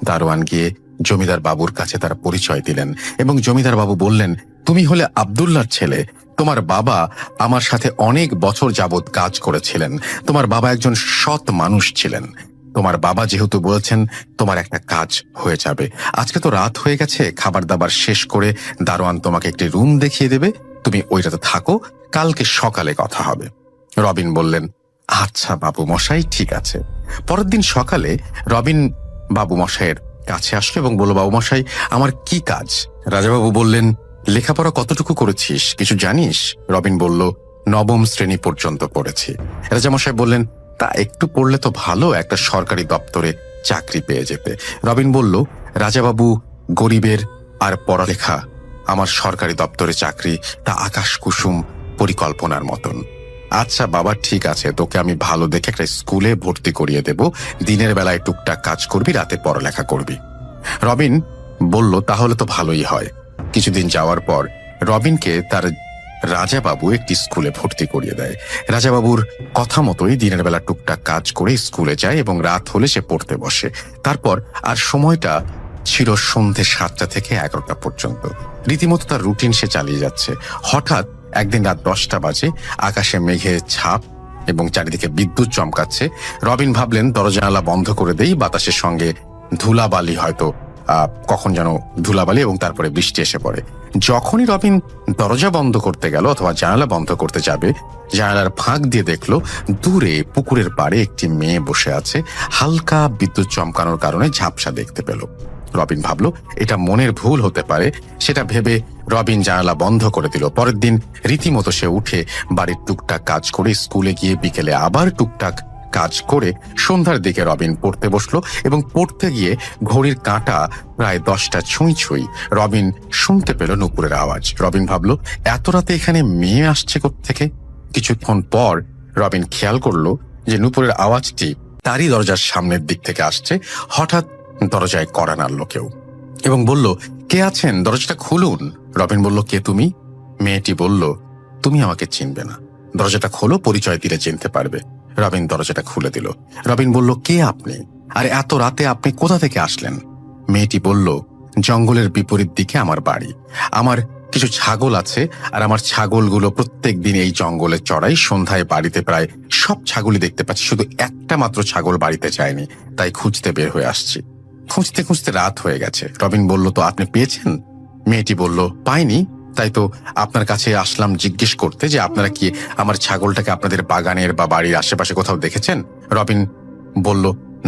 দারোয়ান গিয়ে জমিদার বাবুর কাছে তার পরিচয় দিলেন এবং জমিদার বাবু বললেন, তুমি হলে আব্দুল্লাহর ছেলে। তোমার বাবা আমার সাথে অনেক বছর যাবৎ কাজ করেছিলেন। তোমার বাবা একজন সৎ মানুষ ছিলেন। তোমার বাবা যেহেতু বলেছেন তোমার একটা কাজ হয়ে যাবে, আজকে তো রাত হয়ে গেছে, খাবার দাবার শেষ করে দারোয়ান তোমাকে একটি রুম দেখিয়ে দেবে, তুমি ওইটাতে থাকো, কালকে সকালে কথা হবে। রবিন বললেন, আচ্ছা বাবু মশাই, ঠিক আছে। পরের দিন সকালে রবিন বাবু মশাইয়ের কাছে আসলো এবং বলল, বাবু মশাই, আমার কি কাজ? রাজাবাবু বললেন, লেখাপড়া কতটুকু করেছিস, কিছু জানিস? রবিন বলল, নবম শ্রেণী পর্যন্ত পড়েছি। রাজামশাই বললেন, তা একটু পড়লে তো ভালো, একটা সরকারি দপ্তরে চাকরি পেয়ে যেতে। রবিন বলল, রাজাবাবু গরিবের আর পড়ালেখা, আমার সরকারি দপ্তরে চাকরি, তা আকাশ কুসুম পরিকল্পনার মতন। আচ্ছা বাবা, ঠিক আছে, তোকে আমি ভালো দেখে একটা স্কুলে ভর্তি করিয়ে দেব, দিনের বেলায় টুকটাক কাজ করবি, রাতে পড়ালেখা করবি। রবিন বলল, তাহলে তো ভালোই হয়। কিছুদিন যাওয়ার পর রবিনকে তার রাজাবাবু একটি স্কুলে ভর্তি করিয়ে দেয়। রাজাবাবুর কথা মতোই দিনের বেলা টুকটাক কাজ করে স্কুলে যায় এবং রাত হলে সে পড়তে বসে। তারপর আর সময়টা ছিল সন্ধে 7টা থেকে 11টা পর্যন্ত। রীতিমতো তার রুটিন সে চালিয়ে যাচ্ছে। হঠাৎ একদিন রাত 10টা বাজে, আকাশে মেঘের ছাপ এবং চারিদিকে বিদ্যুৎ চমকাচ্ছে। রবিন ভাবলেন, দরজা জানালা বন্ধ করে দেই, বাতাসের সঙ্গে ধুলাবালি, হয়তো কখন যেন ধুলাবালি, এবং তারপরে বৃষ্টি এসে পড়ে। যখনই রবিন দরজা বন্ধ করতে গেল অথবা জানালা বন্ধ করতে যাবে, জানালার ফাঁক দিয়ে দেখলো দূরে পুকুরের পাড়ে একটি মেয়ে বসে আছে। হালকা বিদ্যুৎ চমকানোর কারণে ঝাপসা দেখতে পেল। রবিন ভাবল এটা মনের ভুল হতে পারে। সেটা ভেবে রবিন জানালা বন্ধ করে দিল। পরের দিন রীতিমতো সে উঠে বাড়ির টুকটাক কাজ করে স্কুলে গিয়ে বিকেলে আবার টুকটাক কাজ করে সন্ধ্যার দিকে রবিন পড়তে বসলো এবং পড়তে গিয়ে ঘড়ির কাঁটা প্রায় 10টা ছুঁই ছুঁই রবিন শুনতে পেল নুপুরের আওয়াজ। রবিন ভাবল, এত রাতে এখানে মেয়ে আসছে কোত্থেকে? কিছুক্ষণ পর রবিন খেয়াল করলো যে নুপুরের আওয়াজটি তারই দরজার সামনের দিক থেকে আসছে। হঠাৎ দরজায় কড়া নাড়ল কেউ এবং বলল, কে আছেন, দরজাটা খুলুন। রবিন বলল, কে তুমি? মেয়েটি বলল, তুমি আমাকে চিনবে না, দরজাটা খোলো, পরিচয় দিলে চিনতে পারবে। রবিন দরজাটা খুলে দিল। রবিন বলল, কে আপনি, আর এত রাতে আপনি কোথা থেকে আসলেন? মেয়েটি বলল, জঙ্গলের বিপরীত দিকে আমার বাড়ি। আমার কিছু ছাগল আছে, আর আমার ছাগলগুলো প্রত্যেক দিন এই জঙ্গলে চড়াই। সন্ধ্যায় বাড়িতে প্রায় সব ছাগলই দেখতে পাচ্ছি, শুধু একটা মাত্র ছাগল বাড়িতে যায়নি, তাই খুঁজতে বের হয়ে আসছি। খুঁজতে খুঁজতে রাত হয়ে গেছে। রবিন বলল, তো আপনি পেয়েছেন? মেয়েটি বলল, পাইনি, তাই তো আপনার কাছে আসলাম জিজ্ঞেস করতে যে আপনারা কি আমার ছাগলটাকে আপনাদের বাগানের বা বাড়ির আশেপাশে কোথাও দেখেছেন? রবিন বলল,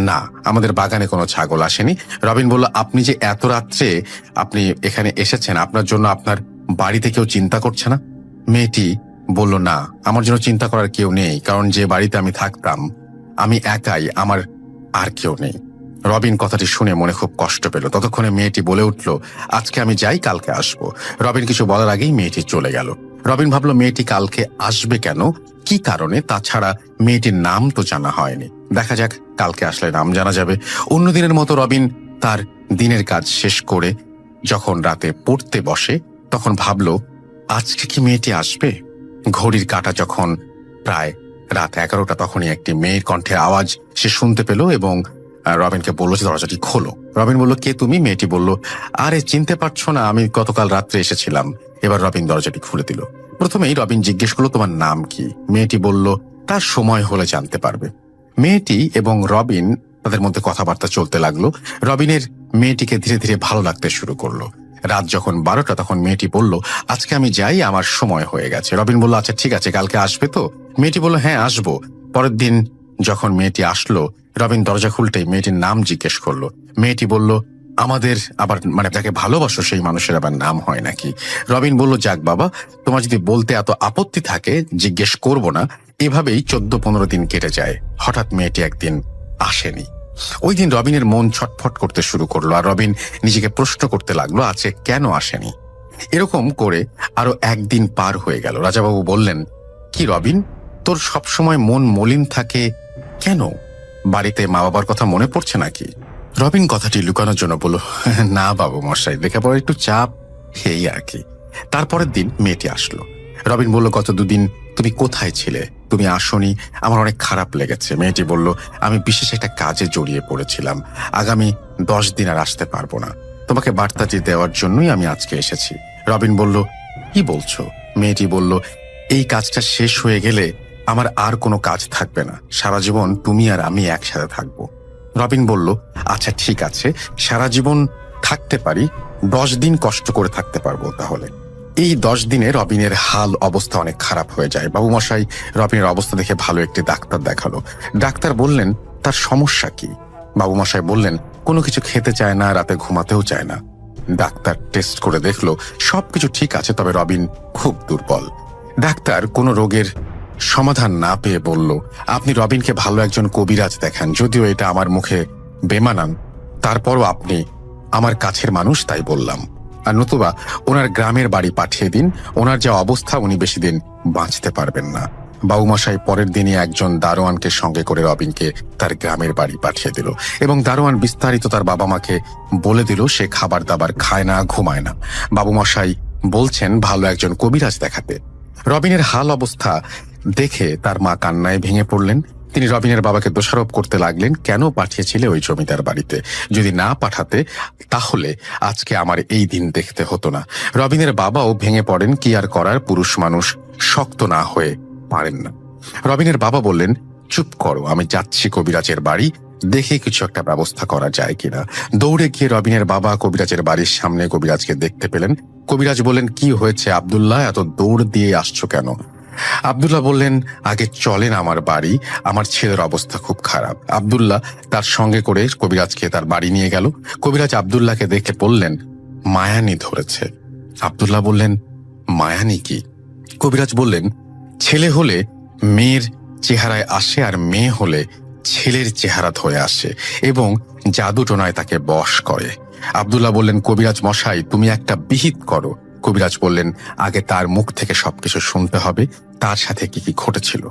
না, আমাদের বাগানে কোনো ছাগল আসেনি। রবিন বলল, আপনি যে এত রাত্রে আপনি এখানে এসেছেন, আপনার জন্য আপনার বাড়িতে কেউ চিন্তা করছে না? মেয়েটি বলল, না, আমার জন্য চিন্তা করার কেউ নেই, কারণ যে বাড়িতে আমি থাকতাম আমি একাই, আমার আর কেউ নেই। রবিন কথাটি শুনে মনে খুব কষ্ট পেল। ততক্ষণে মেয়েটি বলে উঠল, আজকে আমি যাই, কালকে আসবো। রবিন কিছু বলার আগেই মেয়েটি চলে গেল। রবিন ভাবল, মেয়েটি কালকে আসবে কেন, কি কারণে? তাছাড়া মেয়েটির নাম তো জানা হয়নি। দেখা যাক, কালকে আসলে নাম জানা যাবে। অন্যদিনের মতো রবিন তার দিনের কাজ শেষ করে যখন রাতে পড়তে বসে, তখন ভাবল, আজকে কি মেয়েটি আসবে? ঘড়ির কাঁটা যখন প্রায় রাত 11টা, তখনই একটি মেয়ের কণ্ঠের আওয়াজ সে শুনতে পেল এবং রবিনকে বলল যে দরজাটি খোলো। রবিন বলল, কে তুমি? মেয়েটি বলল, আরে চিনতে পারছো না, আমি গতকাল রাত্রে এসেছিলাম। এবার রবিন দরজাটি খুলে দিল। প্রথমেই রবিন জিজ্ঞেস করলো, তোমার নাম কি? মেয়েটি বলল, তার সময় হলে জানতে পারবে। মেয়েটি এবং রবিন তাদের মধ্যে কথাবার্তা চলতে লাগলো। রবিনের মেয়েটিকে ধীরে ধীরে ভালো লাগতে শুরু করলো। রাত যখন 12টা, তখন মেয়েটি বলল, আজকে আমি যাই, আমার সময় হয়ে গেছে। রবিন বলল, আচ্ছা ঠিক আছে, কালকে আসবে তো? মেয়েটি বলল, হ্যাঁ আসবো। পরের দিন যখন মেয়েটি আসলো, রবিন দরজা খুলতেই মেয়েটির নাম জিজ্ঞেস করলো। মেয়েটি বলল, আমাদের আবার যাকে ভালোবাসো সেই মানুষের আবার নাম হয় নাকি? রবিন বলল, যাক বাবা, তোমার যদি বলতে এত আপত্তি থাকে জিজ্ঞেস করব না। এভাবেই 14-15 দিন কেটে যায়। হঠাৎ মেয়েটি একদিন আসেনি। ওই দিন রবিনের মন ছটফট করতে শুরু করলো, আর রবিন নিজেকে প্রশ্ন করতে লাগলো আজকে কেন আসেনি। এরকম করে আরো একদিন পার হয়ে গেল। রাজাবাবু বললেন, কি রবিন, তোর সবসময় মন মলিন থাকে কেন? বাড়িতে মা বাবার কথা মনে পড়ছে নাকি? রবিন কথাটি লুকানোর জন্য বলল, না বাবু মশাই, লেখাপড়ার একটু চাপ, এই আর কি। তারপরের দিন মেয়েটি আসলো। রবিন বলল, গত 2 দিন তুমি কোথায় ছিলে? তুমি আসোনি, আমার অনেক খারাপ লেগেছে। মেয়েটি বলল, আমি বিশেষ একটা কাজে জড়িয়ে পড়েছিলাম, আগামী 10 দিন আর আসতে পারবো না। তোমাকে বার্তাটি দেওয়ার জন্যই আমি আজকে এসেছি। রবিন বলল, কি বলছো? মেয়েটি বলল, এই কাজটা শেষ হয়ে গেলে আমার আর কোনো কাজ থাকবে না, সারা জীবন তুমি আর আমি একসাথে থাকবো। রবিন বলল, আচ্ছা ঠিক আছে, সারা জীবন থাকতে পারি, 10 দিন কষ্ট করে থাকতে পারবো তাহলে। এই 10 দিনে রবিনের হাল অবস্থা অনেক খারাপ হয়ে যায়। বাবুমশাই রবিনের অবস্থা দেখে ভালো একটি ডাক্তার দেখালো। ডাক্তার বললেন, তার সমস্যা কি? বাবুমশাই বললেন, কোনো কিছু খেতে চায় না, রাতে ঘুমাতেও চায় না। ডাক্তার টেস্ট করে দেখলো সবকিছু ঠিক আছে, তবে রবিন খুব দুর্বল। ডাক্তার কোনো রোগের সমাধান না পেয়ে বলল, আপনি রবিনকে ভালো একজন কবিরাজ দেখান। যদিও এটা আমার মুখে বেমানান, তারপরও আপনি আমার কাছের মানুষ, তাই বললাম। আর নতুবা ওনার গ্রামের বাড়ি পাঠিয়ে দিন, ওনার যা অবস্থা উনি বেশি দিন বাঁচতে পারবেন না। বাবুমশাই পরের দিনই একজন দারোয়ানকে সঙ্গে করে রবিনকে তার গ্রামের বাড়ি পাঠিয়ে দিল, এবং দারোয়ান বিস্তারিত তার বাবা মাকে বলে দিল সে খাবার দাবার খায় না, ঘুমায় না। বাবুমশাই বলছেন ভালো একজন কবিরাজ দেখাতে। রবিনের হাল অবস্থা দেখে তার মা কান্নায় ভেঙে পড়লেন। তিনি রবিনের বাবাকে দোষারোপ করতে লাগলেন, কেন পাঠিয়েছিলে ওই জমিদার বাড়িতে? যদি না পাঠাতে তাহলে আজকে আমার এই দিন দেখতে হতো না। রবিনের বাবাও ভেঙে পড়েন, কি আর করার, পুরুষ মানুষ শক্ত না হয়ে পারেন না। রবিনের বাবা বললেন, চুপ করো, আমি যাচ্ছি কবিরাজের বাড়ি, দেখে কিছু একটা ব্যবস্থা করা যায় কিনা। দৌড়ে গিয়ে রবিনের বাবা কবিরাজের বাড়ির সামনে কবিরাজকে দেখতে পেলেন। কবিরাজ বললেন, কি হয়েছে আব্দুল্লাহ, এত দৌড় দিয়ে আসছো কেন? আব্দুল্লাহ বললেন, আগে চলেন আমার বাড়ি, আমার ছেলের অবস্থা খুব খারাপ। আব্দুল্লাহ তার সঙ্গে করে কবিরাজকে তার বাড়ি নিয়ে গেল। কবিরাজ আব্দুল্লাহকে দেখে বললেন, মায়ানি ধরেছে। আব্দুল্লাহ বললেন, মায়ানি কি? কবিরাজ বললেন, ছেলে হলে মেয়ের চেহারায় আসে, আর মেয়ে হলে ছেলের চেহারা ধরে আসে এবং জাদুটোনায় তাকে বশ করে। আব্দুল্লাহ বললেন, কবিরাজ মশাই, তুমি একটা বিহিত করো। কবিরাজ বললেন, আগে তার মুখ থেকে সবকিছু শুনতে হবে, তার সাথে কি কি ঘটেছিল।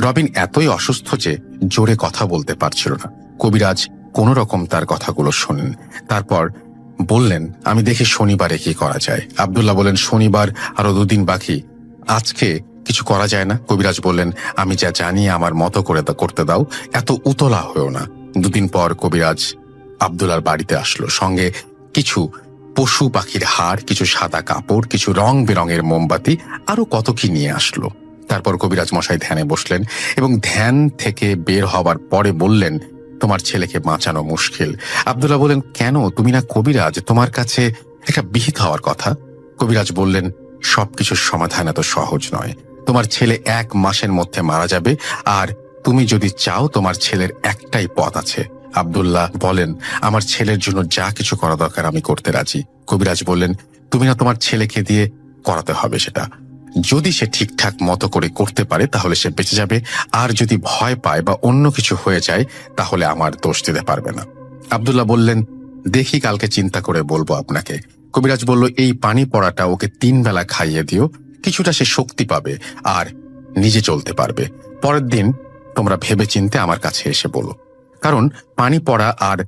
রবিন এতই অসুস্থ যে জোরে কথা বলতে পারছিল না। কবিরাজ কোন রকম তার কথাগুলো শোনেন, তারপর বললেন, আমি দেখি শনিবারে কি করা যায়। আব্দুল্লাহ বললেন, শনিবার আরো 2 দিন বাকি, আজকে কিছু করা যায় না? কবিরাজ বললেন, আমি যা জানি আমার মতো করে করতে দাও, এত উতলা হয়েও না। 2 দিন পর কবিরাজ আব্দুল্লাহর বাড়িতে আসলো, সঙ্গে কিছু পশু পাখির হাড়, কিছু সাদা কাপড়, কিছু রং বেরঙের মোমবাতি, আরো কত কি নিয়ে আসলো। তারপর কবিরাজ মশাই ধ্যানে বসলেন এবং ধ্যান থেকে বের হবার পরে বললেন, তোমার ছেলেকে বাঁচানো মুশকিল। আব্দুল্লাহ বললেন, কেন? তুমি না কবিরাজ, তোমার কাছে একটা বিহিত হওয়ার কথা। কবিরাজ বললেন, সবকিছুর সমাধান এত সহজ নয়। তোমার ছেলে 1 মাসের মধ্যে মারা যাবে, আর তুমি যদি চাও তোমার ছেলের একটাই পথ আছে। আব্দুল্লাহ বলেন, আমার ছেলের জন্য যা কিছু করা দরকার আমি করতে রাজি। কবিরাজ বললেন, তুমি না তোমার ছেলেকে দিয়ে করাতে হবে সেটা। যদি সে ঠিকঠাক মতো করে করতে পারে তাহলে সে বেঁচে যাবে, আর যদি ভয় পায় বা অন্য কিছু হয়ে যায় তাহলে আমার দোষ দিতে পারবে না। আব্দুল্লাহ বললেন, দেখি কালকে চিন্তা করে বলবো আপনাকে। কবিরাজ বলল, এই পানি পড়াটা ওকে 3 বেলা খাইয়ে দিও, কিছুটা সে শক্তি পাবে আর নিজে চলতে পারবে। পরের দিন তোমরা ভেবে চিন্তে আমার কাছে এসে বলো, কারণ পানি পড়া আর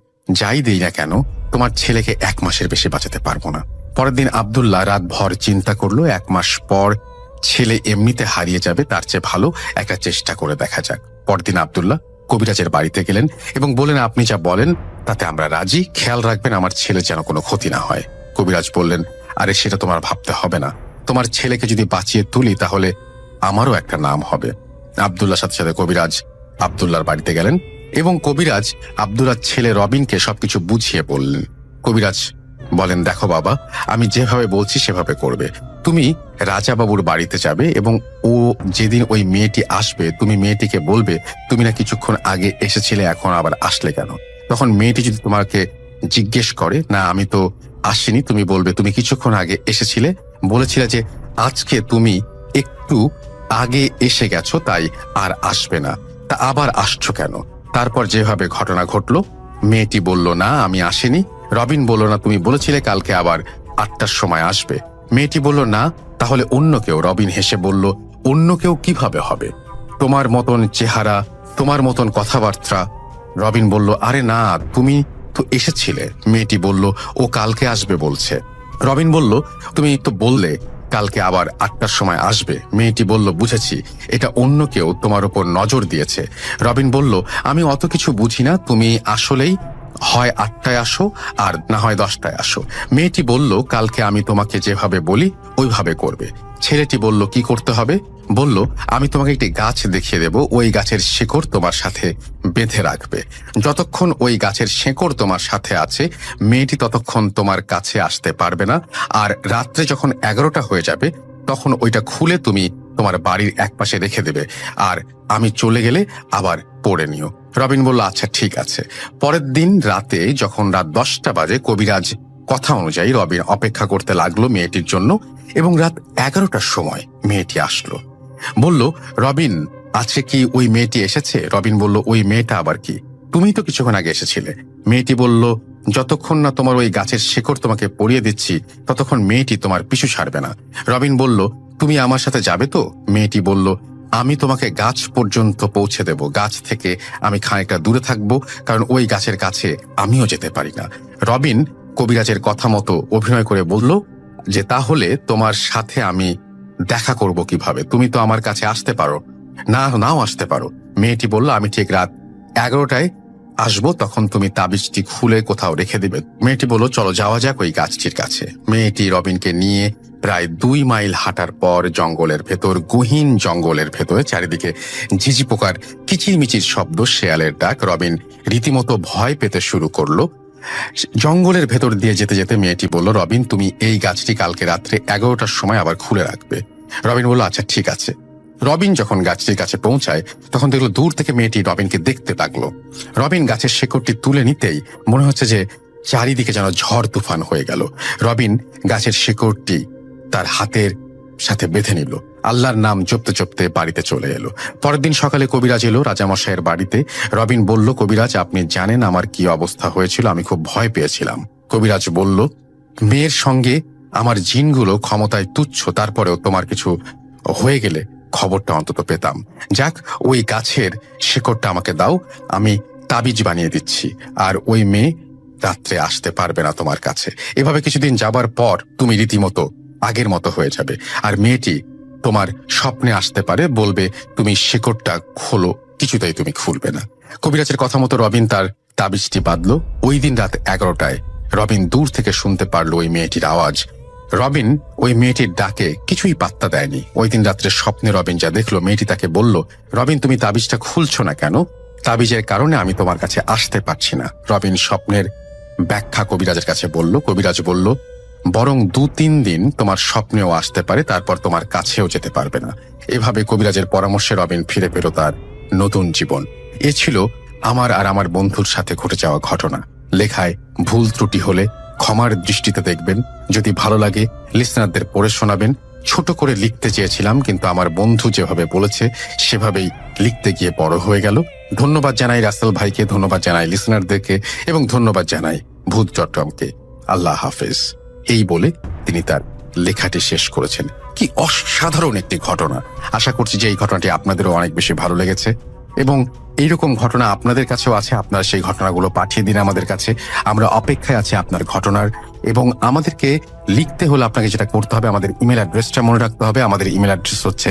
যাই দেই না কেন তোমার ছেলেকে 1 মাসের বেশি বাঁচাতে পারবো না। পরের দিন আব্দুল্লাহ রাত ভর চিন্তা করলো, 1 মাস পর ছেলে এমনিতে হারিয়ে যাবে, তার চেয়ে ভালো একটা চেষ্টা করে দেখা যাক। পরদিন আব্দুল্লাহ কবিরাজের বাড়িতে গেলেন এবং বললেন, আপনি যা বলেন তাতে আমরা রাজি, খেয়াল রাখবেন আমার ছেলে যেন কোনো ক্ষতি না হয়। কবিরাজ বললেন, আরে সেটা তোমার ভাবতে হবে না, তোমার ছেলেকে যদি বাঁচিয়ে তুলি তাহলে আমারও একটা নাম হবে। আব্দুল্লাহর সাথে সাথে কবিরাজ আব্দুল্লাহর বাড়িতে গেলেন এবং কবিরাজ আব্দুল্লাহর ছেলে রবিনকে সবকিছু বুঝিয়ে বললেন। কবিরাজ বলেন, দেখো বাবা, আমি যেভাবে বলছি সেভাবে করবে, তুমি রাজাবাবুর বাড়িতে যাবে এবং ও যেদিন ওই মেয়েটি আসবে তুমি মেয়েটিকে বলবে তুমি না কিছুক্ষণ আগে এসেছিলে, এখন আবার আসলে কেন? তখন মেয়েটি যদি তোমাকে জিজ্ঞেস করে না আমি তো আসিনি, তুমি বলবে তুমি কিছুক্ষণ আগে এসেছিলে, বলেছিলে যে আজকে তুমি একটু আগে এসে গেছো তাই আর আসবে না, তা আবার আসছো কেন? তারপর যেভাবে ঘটনা ঘটলো, মেয়েটি বলল না আমি আসিনি। রবিন বলল না তুমি বলেছিলে কালকে আবার 8টার সময় আসবে। মেয়েটি বলল না তাহলে অন্য কেউ। রবিন হেসে বলল অন্য কেউ কিভাবে হবে? তোমার মতন চেহারা, তোমার মতন কথাবার্তা। রবিন বলল আরে না তুমি তো এসেছিলে। মেয়েটি বলল ও কালকে আসবে বলছে। রবিন বলল তুমি তো বললে কালকে আবার 8টার সময় আসবে। মেয়েটি বলল বুঝেছি, এটা অন্য কেউ তোমার উপর নজর দিয়েছে। রবিন বলল আমি অত কিছু বুঝি না, তুমি আসলেই হয় 8টায় আসো আর না হয় 10টায় আসো। মেয়েটি বলল কালকে আমি তোমাকে যেভাবে বলি ওইভাবে করবে। ছেলেটি বলল কি করতে হবে? বলল আমি তোমাকে একটি গাছ দেখিয়ে দেব, ওই গাছের শিকড় তোমার সাথে বেঁধে রাখবে। যতক্ষণ ওই গাছের শিকড় তোমার সাথে আছে মেয়েটি ততক্ষণ তোমার কাছে আসতে পারবে না, আর রাত্রে যখন 11টা হয়ে যাবে তখন ওইটা খুলে তুমি তোমার বাড়ির একপাশে রেখে দেবে, আর আমি চলে গেলে আবার পড়ে নিও। রবিন বলল আচ্ছা ঠিক আছে। পরের দিন রাতে যখন রাত 10টা বাজে কবিরাজ কথা অনুযায়ী রবিন অপেক্ষা করতে লাগলো মেয়েটির জন্য, এবং রাত 11টার সময় মেয়েটি আসলো। বলল রবিন আজকে কি ওই মেয়েটি এসেছে? রবিন বলল ওই মেয়েটা আবার কি? তুমি তো কিছুক্ষণ আগে এসেছিলে। মেয়েটি বলল যতক্ষণ না তোমার ওই গাছের শেকড় তোমাকে পরিয়ে দিচ্ছি ততক্ষণ মেয়েটি তোমার পিছু ছাড়বে না। রবিন বলল তুমি আমার সাথে যাবে তো? মেয়েটি বলল আমি তোমাকে গাছ পর্যন্ত পৌঁছে দেব, গাছ থেকে আমি খানিকটা দূরে থাকবো, কারণ ওই গাছের কাছে আমিও যেতে পারি না। রবিন কবিরাজের কথা মতো অভিনয় করে বলল যে তাহলে তোমার সাথে আমি দেখা করব কিভাবে? তুমি তো আমার কাছে আসতে পারো, নাও আসতে পারো। মেয়েটি বলল আমি ঠিক রাত 11টায় আসবো, তখন তুমি তাবিজটি খুলে কোথাও রেখে দিবে। মেয়েটি বলল চলো যাওয়া যাক ওই গাছটির কাছে। মেয়েটি রবিনকে নিয়ে প্রায় 2 মাইল হাঁটার পর জঙ্গলের ভেতর, গহীন জঙ্গলের ভেতরে চারিদিকে ঝিঝি পোকার কিচিরমিচির শব্দ, শেয়ালের ডাক। রবিন রীতিমতো ভয় পেতে শুরু করলো। জঙ্গলের ভেতর দিয়ে যেতে যেতে মেয়েটি বলল রবিন তুমি এই গাছটি কালকে রাত্রে 11টার সময় আবার খুলে রাখবে। রবিন বলল আচ্ছা ঠিক আছে। রবিন যখন গাছটির কাছে পৌঁছায় তখন দেখলো দূর থেকে মেয়েটি রবিনকে দেখতে লাগলো। রবিন গাছের শেকড়টি তুলে নিতেই মনে হচ্ছে যে চারিদিকে যেন ঝড় তুফান হয়ে গেল। রবিন গাছের শেকড়টি তার হাতের সাথে বেঁধে নিল, আল্লাহর নাম জপতে জপতে বাড়িতে চলে এলো। পরের দিন সকালে কবিরাজ এলো রাজামশাইয়ের বাড়িতে। রবিন বলল কবিরাজ আপনি জানেন আমার কি অবস্থা হয়েছিল, আমি খুব ভয় পেয়েছিলাম। কবিরাজ বলল মেয়ের সঙ্গে আমার জিনগুলো ক্ষমতায় তুচ্ছ, তারপরেও তোমার কিছু হয়ে গেলে খবরটা অন্তত পেতাম। যাক ওই গাছের শিকড়টা আমাকে দাও, আমি তাবিজ বানিয়ে দিচ্ছি, আর ওই মেয়ে রাত্রে আসতে পারবে না তোমার কাছে। এভাবে কিছুদিন যাবার পর তুমি রীতিমতো আগের মতো হয়ে যাবে, আর মেয়েটি তোমার স্বপ্নে আসতে পারে, বলবে তুমি শিকড়টা খোলো, কিছুতেই তুমি খুলবে না। কবিরাজের কথা মতো রবিন তার তাবিজটি বাঁধল। ওই দিন রাত 11টায় রবিন দূর থেকে শুনতে পারল ওই মেয়েটির আওয়াজ। রবিন ওই মেয়েটির ডাকে কিছুই পাত্তা দেয়নি। ওই দিন রাত্রে স্বপ্নে রবিন যা দেখলো, মেয়েটি তাকে বলল রবিন তুমি তাবিজটা খুলছো না কেন? তাবিজের কারণে আমি তোমার কাছে আসতে পারছি না। রবিন স্বপ্নের ব্যাখ্যা কবিরাজের কাছে বলল। কবিরাজ বলল বরং 2-3 দিন তোমার স্বপ্নেও আসতে পারে, তারপর তোমার কাছেও যেতে পারবে না। এভাবে কবিরাজের পরামর্শে রবিন ফিরে পেল তার নতুন জীবন। এ ছিল আমার আর আমার বন্ধুর সাথে ঘটে যাওয়া ঘটনা। লেখায় ভুল ত্রুটি হলে ক্ষমার দৃষ্টিতে দেখবেন। যদি ভালো লাগে লিসনারদের পড়ে শোনাবেন। ছোট করে লিখতে চেয়েছিলাম, কিন্তু আমার বন্ধু যেভাবে বলেছে সেভাবেই লিখতে গিয়ে বড় হয়ে গেল। ধন্যবাদ জানাই রাসেল ভাইকে, ধন্যবাদ জানাই লিসনারদেরকে, এবং ধন্যবাদ জানাই ভূত.com-কে। আল্লাহ হাফেজ এই বলে তিনি তার লেখাটি শেষ করেছেন। কি অসাধারণ একটি ঘটনা! আশা করছি যে এই ঘটনাটি আপনাদেরও অনেক বেশি ভালো লেগেছে, এবং এইরকম ঘটনা আপনাদের কাছেও আছে। আপনারা সেই ঘটনাগুলো পাঠিয়ে দিন আমাদের কাছে। আমরা অপেক্ষায় আছি আপনার ঘটনার। এবং আমাদেরকে লিখতে হলে আপনাকে যেটা করতে হবে, আমাদের ইমেল অ্যাড্রেসটা মনে রাখতে হবে। আমাদের ইমেল অ্যাড্রেস হচ্ছে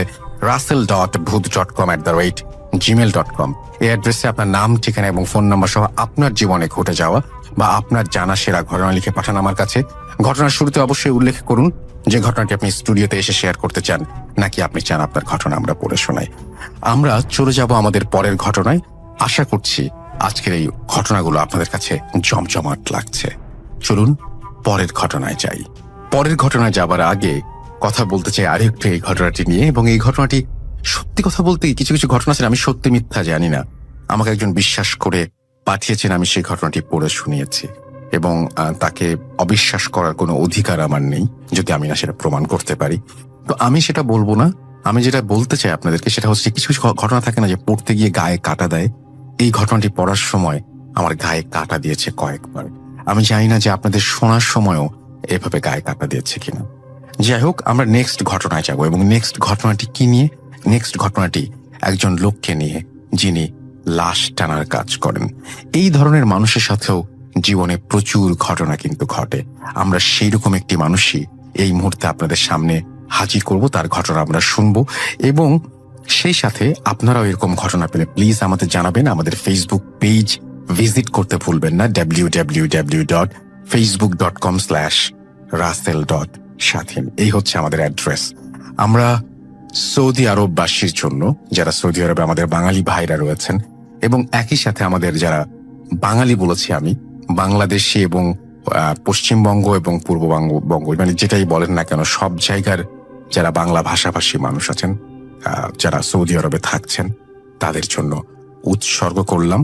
russell.booth.com@gmail.com। এই অ্যাড্রেসে আপনার নাম, ঠিকানা এবং ফোন নাম্বার সহ আপনার জীবনে ঘটে যাওয়া বা আপনার জানা সেরা ঘটনা লিখে পাঠান আমার কাছে। ঘটনার শুরুতে অবশ্যই উল্লেখ করুন যে ঘটনাটি আপনি স্টুডিওতে এসে শেয়ার করতে চান, নাকি আপনি চান আপনার ঘটনা আমরা পড়ে শোনাই। আমরা চলে যাব আমাদের পরের ঘটনায়। আশা করছি আজকের এই ঘটনাগুলো আপনাদের কাছে জমজমাট লাগছে। চলুন পরের ঘটনায় যাই। পরের ঘটনায় যাবার আগে কথা বলতে চাই আরেকটু এই ঘটনাটি নিয়ে। এবং এই ঘটনাটি সত্যি কথা বলতে কিছু কিছু ঘটনা আছে আমি সত্যি মিথ্যা জানি না, আমাকে একজন বিশ্বাস করে পাঠিয়েছেন, আমি সেই ঘটনাটি পড়ে শুনিয়েছি এবং তাকে অবিশ্বাস করার কোনো অধিকার আমার নেই যদি আমি না সেটা প্রমাণ করতে পারি। তো আমি সেটা বলবো না। আমি যেটা বলতে চাই আপনাদেরকে সেটা হচ্ছে কিছু কিছু ঘটনা থাকে না যে পড়তে গিয়ে গায়ে কাটা দেয়। এই ঘটনাটি পড়ার সময় আমার গায়ে কাটা দিয়েছে কয়েকবার। আমি জানি না যে আপনাদের শোনার সময়ও এভাবে গায়ে কাটা দিয়েছে কিনা। যাই হোক, আমরা নেক্সট ঘটনায় যাব এবং নেক্সট ঘটনাটি কি নিয়ে? নেক্সট ঘটনাটি একজন লোককে নিয়ে যিনি লাশ টানার কাজ করেন। এই ধরনের মানুষের সাথেও জীবনে প্রচুর ঘটনা কিন্তু ঘটে। আমরা সেই রকম একটি মানুষই এই মুহূর্তে আপনাদের সামনে হাজির করব, তার ঘটনা আমরা শুনবো এবং সেই সাথে আপনারাও এরকম ঘটনা পেলে প্লিজ আমাদের জানাবেন। আমাদের ফেসবুক পেজ ভিজিট করতে ভুলবেন না, www.facebook.com/rasel.shatheen। এই হচ্ছে আমাদের অ্যাড্রেস। আমরা সৌদি আরববাসীর জন্য, যারা সৌদি আরবে আমাদের বাঙালি ভাইরা রয়েছেন এবং একই সাথে আমাদের যারা বাঙালি বলেছি আমি, বাংলাদেশি এবং পশ্চিমবঙ্গ এবং পূর্ববঙ্গ মানে যেটাই বলেন না কেন সব জায়গার যারা বাংলা ভাষাভাষী মানুষ আছেন, যারা সৌদি আরবে থাকছেন, তাদের জন্য উৎসর্গ করলাম।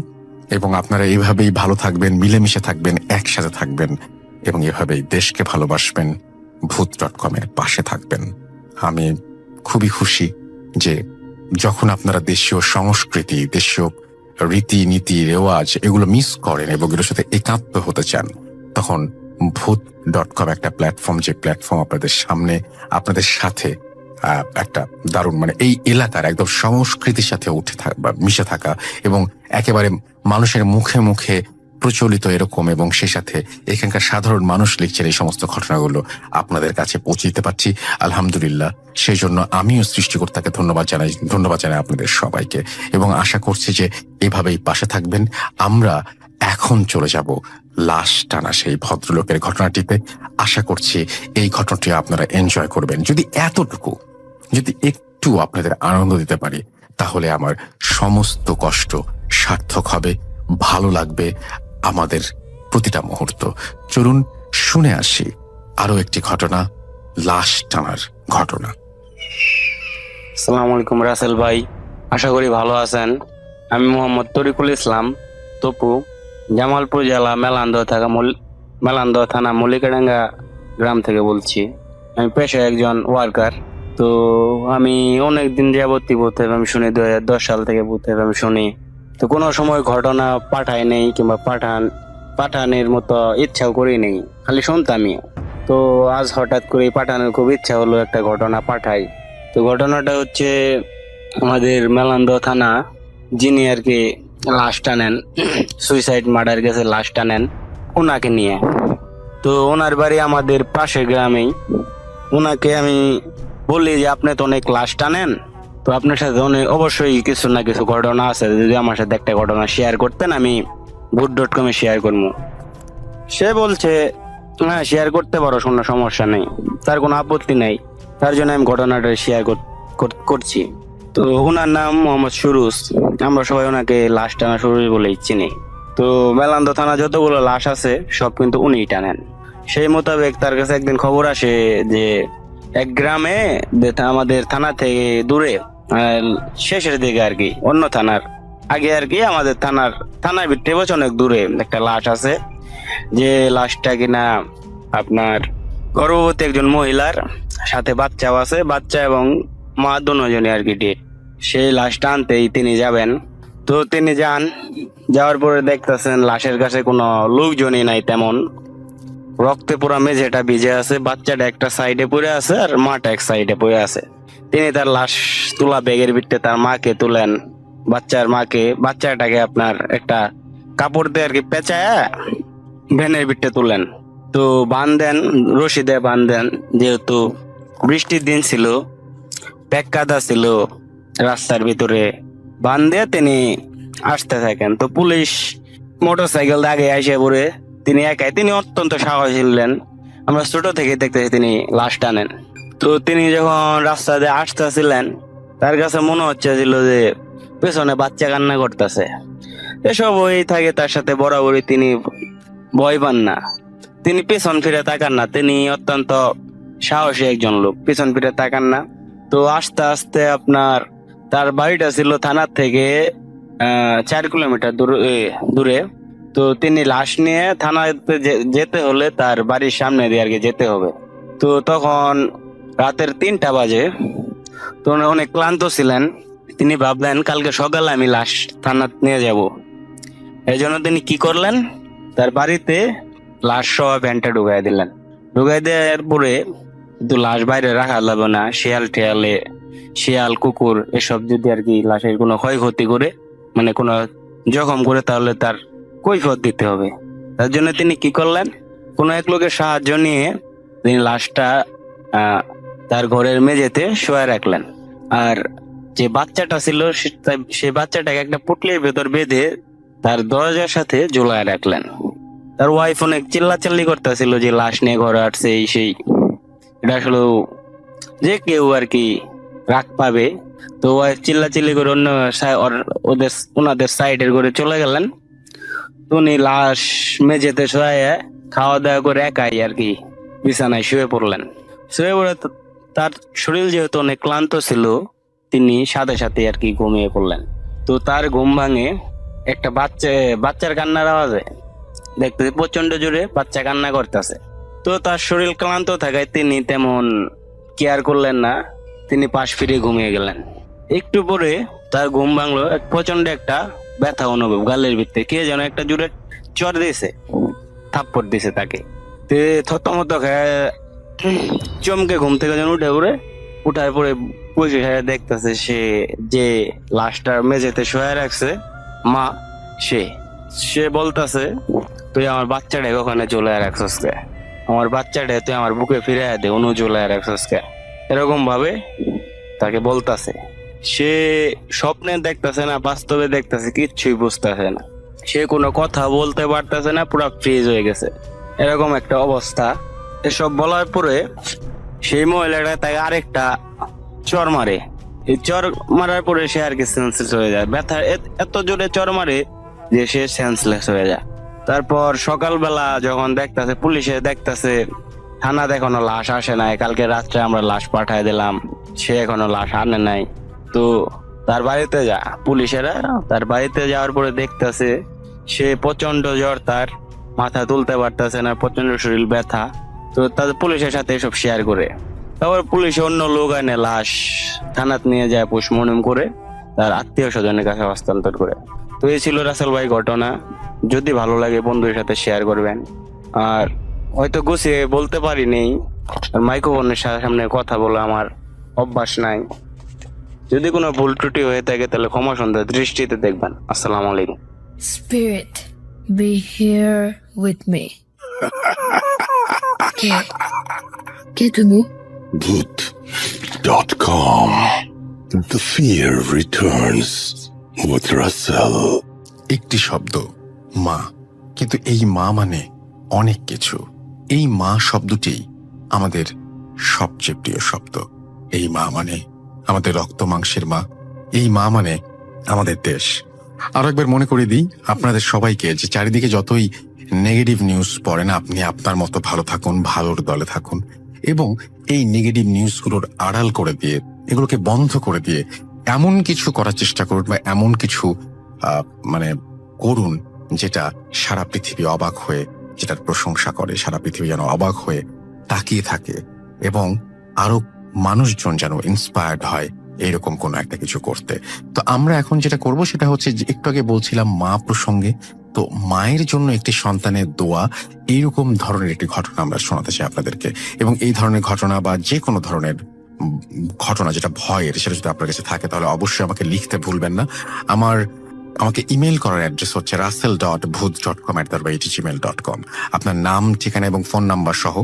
এবং আপনারা এইভাবেই ভালো থাকবেন, মিলেমিশে থাকবেন, একসাথে থাকবেন এবং এভাবেই দেশকে ভালোবাসবেন, ভূত.com এর পাশে থাকবেন। আমি খুবই খুশি যে যখন আপনারা দেশীয় সংস্কৃতি, দেশীয় রীতিনীতি, রেওয়াজ এগুলো মিস করেন এবং এগুলোর সাথে একাত্ম হতে চান, তখন ভূত.com একটা প্ল্যাটফর্ম, যে প্ল্যাটফর্ম আপনাদের সামনে আপনাদের সাথে একটা দারুণ মানে এই এলাকার একদম সংস্কৃতির সাথে উঠে থাকা বা মিশে থাকা এবং একেবারে মানুষের মুখে মুখে প্রচলিত এরকম, এবং সেই সাথে এখানকার সাধারণ মানুষ লিখছেন এই সমস্ত ঘটনাগুলো আপনাদের কাছে পৌঁছে দিতে পারছি, আলহামদুলিল্লাহ। সেই জন্য আমিও সৃষ্টিকর্তাকে ধন্যবাদ জানাই আপনাদের সবাইকে এবং আশা করছি যে এভাবেই পাশে থাকবেন। আমরা এখন চলে যাব লাশ টানা সেই ভদ্রলোকের ঘটনাটিতে। আশা করছি এই ঘটনাটি আপনারা এনজয় করবেন। যদি একটু আপনাদের আনন্দ দিতে পারি তাহলে আমার সমস্ত কষ্ট সার্থক হবে, ভালো লাগবে আমাদের প্রতিটা মুহূর্ত। চলুন শুনে আসি আরো একটি ঘটনা, লাশ টানার ঘটনা। আসসালামু আলাইকুম রাসেল ভাই, আশা করি ভালো আছেন। আমি মোহাম্মদ তরিকুল ইসলাম তপু, জামালপুর জেলা মেলান্দ থানা মল্লিকাডাঙ্গা গ্রাম থেকে বলছি। আমি পেশায় একজন ওয়ার্কার। তো আমি অনেকদিন যাবতীয় ভূত আমি শুনি, 2010 সাল থেকে ভূত আমি শুনি। তো কোনো সময় ঘটনা পাঠায় নেই কিংবা পাঠানোর মতো ইচ্ছাও করি নেই, খালি শুনতামই। তো আজ হঠাৎ করে পাঠানোর খুব ইচ্ছা হলো, একটা ঘটনা পাঠাই। তো ঘটনাটা হচ্ছে আমাদের মেলান্দ থানা যিনি আর কি লাশ টানেন, সুইসাইড মার্ডার গেছে লাশ টানেন, ওনাকে নিয়ে। তো ওনার বাড়ি আমাদের পাশের গ্রামেই। ওনাকে আমি বললি যে আপনি তো অনেক লাশ টানেন, তো আপনার সাথে অবশ্যই কিছু না কিছু ঘটনা আছে, যদি আমার সাথে একটা ঘটনা শেয়ার করতেন আমি ভূত.com এ শেয়ার করবো। সে বলছে হ্যাঁ শেয়ার করতে পারো, কোনো সমস্যা নেই, তার কোনো আপত্তি নেই। তার জন্য আমি ঘটনাটা শেয়ার করছি। তো ওনার নাম মোহাম্মদ সুরুজ, আমরা সবাই ওনাকে লাশ টানা সুরুজ বলেই চিনি। তো মেলান্দ থানা যতগুলো লাশ আছে সব কিন্তু উনিই টানেন। সেই মোতাবেক তার কাছে একদিন খবর আসে যে এক গ্রামে আমাদের থানা থেকে দূরে, শেষের দিকে আর কি, অন্য থানার আগে আর কি, আমাদের থানার ভিতরে অনেক দূরে একটা লাশ আছে, যে লাশটা কিনা আপনার গর্ভবতী একজন মহিলার সাথে বাচ্চাও আছে, বাচ্চা এবং মা দুজনই আর কি ডেড। সেই লাশটা আনতেই তিনি যাবেন। তো তিনি যাওয়ার পরে দেখতেছেন লাশের কাছে কোনো লোকজনই নাই তেমন, রক্তে পুরা মেঝেটা ভিজে আছে, বাচ্চাটা একটা সাইডে পড়ে আছে আর মাটা এক সাইডে পড়ে আছে। তিনি তার লাশ তোলা ব্যাগের ভিতরে তার মাকে তুলেন, বাচ্চাটাকে আপনার একটা কাপড় দিয়ে আর কি পেঁচায় ভ্যানের ভিতরে তুলেন। তো বাঁধেন, রশি দিয়ে বাঁধেন, যেহেতু বৃষ্টির দিন ছিল, প্যাক কাদা ছিল রাস্তার ভিতরে, বাঁধে তিনি আসতে থাকেন। তো পুলিশ মোটরসাইকেল আগে এসে পড়ে, তিনি অত্যন্ত সাহসী ছিলেন, আমরা ছোট থেকে দেখতেছি তিনি লাশ টানেন। তো তিনি যখন রাস্তা দিয়ে আসতেছিলেন, তার কাছে মনে হচ্ছিল যে পেছনে বাচ্চা কান্না করতেছে। এসব ওই থাকে তার সাথে বরাবরই, তিনি ভয় পান না, তিনি পেছন ফিরে তাকান না, তিনি অত্যন্ত সাহসী একজন লোক, পিছন ফিরে তাকান না। তো আস্তে আস্তে আপনার তার বাড়িটা ছিল থানার থেকে 4 কিলোমিটার দূরে। তো তিনি লাশ নিয়ে থানাতে যেতে হলে তার বাড়ির সামনে দিয়ে আর কি যেতে হবে। তো তখন রাতের 3টা বাজে। তো উনি অনেক ক্লান্ত ছিলেন। তিনি ভাবলেন কালকে সকালে আমি লাশ থানাতে নিয়ে যাব। এই জন্য তিনি কি করলেন, তার বাড়িতে লাশ সহ ভ্যানটা ঢুকাই দিলেন। ঢুকাই দেওয়ার পরে কিন্তু লাশ বাইরে রাখা যাবে না, শিয়াল কুকুর এসব যদি আর কি লাশের কোনো ক্ষয়ক্ষতি করে, মানে কোনো জখম করে, তাহলে তার কৈফিয়ত দিতে হবে। তার জন্য তিনি কি করলেন, কোনো এক লোকের সাহায্য নিয়ে তিনি লাশটা তার ঘরের মেঝেতে শোয়া রাখলেন। আর যে বাচ্চাটা ছিল সে বাচ্চাটাকে একটা পুটলির ভেতর বেঁধে তার দরজার সাথে ঝুলায় রাখলেন। তার ওয়াইফ অনেক চিল্লাচিল্লি করতেছিল যে লাশ নিয়ে ঘরে আসছে এই সেই। এটা আসলে যে কেউ আর কি রাগ পাবে। তো ওয়াইফ চিল্লাচিল্লি করে ওনাদের সাইডের ঘরে চলে গেলেন। তো উনি লাশ মেঝেতে শোয়া খাওয়া দাওয়া করে একাই আর কি বিছানায় শুয়ে পড়লেন। শুয়ে পড়ে তার শরীর যেহেতু অনেক ক্লান্ত ছিল, তিনি সাথে সাথে আর কি ঘুমিয়ে পড়লেন। তো তার ঘুম ভাঙে একটা বাচ্চার কান্নার আওয়াজে, দেখতে প্রচন্ড জোরে বাচ্চা কান্না করতেছে। তো তার শরীর ক্লান্ত থাকায় তিনি তেমন কেয়ার করলেন না, তিনি পাশ ফিরে ঘুমিয়ে গেলেন। একটু পরে তার ঘুম ভাঙলো, প্রচন্ড একটা ব্যথা অনুভব গালের ভিতরে, কে যেন একটা জোরে চর দিয়েছে, থাপ্পড় দিয়েছে তাকে। তে থতমত খেয়ে চমকে ঘুম থেকে যেন উঠার পরে বসে দেখতেছে সে যে লাশটার মেঝেতে শোয়া রাখছে মা, সে বলতেছে তুই আমার বাচ্চাটাকে ওখানে চলে রাখছস কে, আমার বাচ্চাটা তুই আমার বুকে ফিরে দে, অনু চলে রাখছস কে, এরকম ভাবে তাকে বলতাছে। সে স্বপ্নে দেখতেছে না, বাস্তবে দেখতেছে, কিচ্ছুই বুঝতেছে না। সে কোনো কথা বলতে পারতেছে না, পুরো ফ্রিজ হয়ে গেছে, এরকম একটা অবস্থা। এসব বলার পরে সেই মহিলাটা তাকে আরেকটা চর মারে। এই চর মারার পরে সে আর কি সেন্সলেস হয়ে যায়, ব্যথা এত জোরে চর মারে যে সে সেন্সলেস হয়ে যায়। তারপর সকালবেলা যখন দেখতেছে, পুলিশে দেখতেছে থানাতে এখনো লাশ আসে নাই, কালকে রাত্রে আমরা লাশ পাঠায় দিলাম, সে এখনো লাশ আনে নাই। তো তার বাড়িতে পুলিশেরা তার বাড়িতে যাওয়ার পরে দেখতেছে সে প্রচন্ড জ্বর, তার মাথা তুলতে পারতেছে না, প্রচন্ড শরীর ব্যথা। তো তাদের পুলিশের সাথে এসব শেয়ার করে। তারপর পুলিশে অন্য লোক আনে লাশ থানাত নিয়ে যায়, পোস্টমর্টম করে তার আত্মীয় স্বজনের কাছে হস্তান্তর করে। তো এই ছিল রাসেল ভাই ঘটনা। যদি ভালো লাগে বন্ধুদের সাথে শেয়ার করবেন। আর হয়তো গুছিয়ে বলতে পারি নেই, মাইক্রোফোনের সামনে কথা বলে আমার অভ্যাস নাই। যদি কোনো ভুল ত্রুটি হয়ে থাকে তাহলে ক্ষমা সুন্দর দৃষ্টিতে দেখবেন। আসসালামু আলাইকুম। Spirit, be here with me. কে তুমি? Bhoot.com. The fear returns with Russell. একটি শব্দ মা, কিন্তু এই মা মানে অনেক কিছু। এই মা শব্দটি আমাদের সবচেয়ে প্রিয় শব্দ। এই মা মানে আমাদের রক্ত মাংসের মা। এই মা মানে আমাদের দেশ। আরো একবার মনে করে দিই আপনাদের সবাইকে যে চারিদিকে যতই নেগেটিভ নিউজ পড়েন, আপনি আপনার মতো ভালো থাকুন, ভালোর দলে থাকুন, এবং এই নেগেটিভ নিউজগুলোর আড়াল করে দিয়ে, এগুলোকে বন্ধ করে দিয়ে এমন কিছু করার চেষ্টা করুন, বা এমন কিছু করুন যেটা সারা পৃথিবী অবাক হয়ে, যেটার প্রশংসা করে, সারা পৃথিবী যেন অবাক হয়ে তাকিয়ে থাকে, এবং আরো মানুষজন যেন ইন্সপায়ার্ড হয় এইরকম কোনো একটা কিছু করতে। তো আমরা এখন যেটা করব সেটা হচ্ছে, যে একটু আগে বলছিলাম মা প্রসঙ্গে, তো মায়ের জন্য একটি সন্তানের দোয়া, এইরকম ধরনের একটি ঘটনা আমরা শোনাতে চাই আপনাদেরকে। এবং এই ধরনের ঘটনা বা যে কোনো ধরনের ঘটনা যেটা ভয়ের, সেটা যদি আপনার কাছে থাকে তাহলে অবশ্যই আমাকে লিখতে ভুলবেন না। আমাকে ইমেল করার অ্যাড্রেস হচ্ছে russell.booth.com@gmail.com। আপনার নাম, ঠিকানা এবং ফোন নাম্বার সহ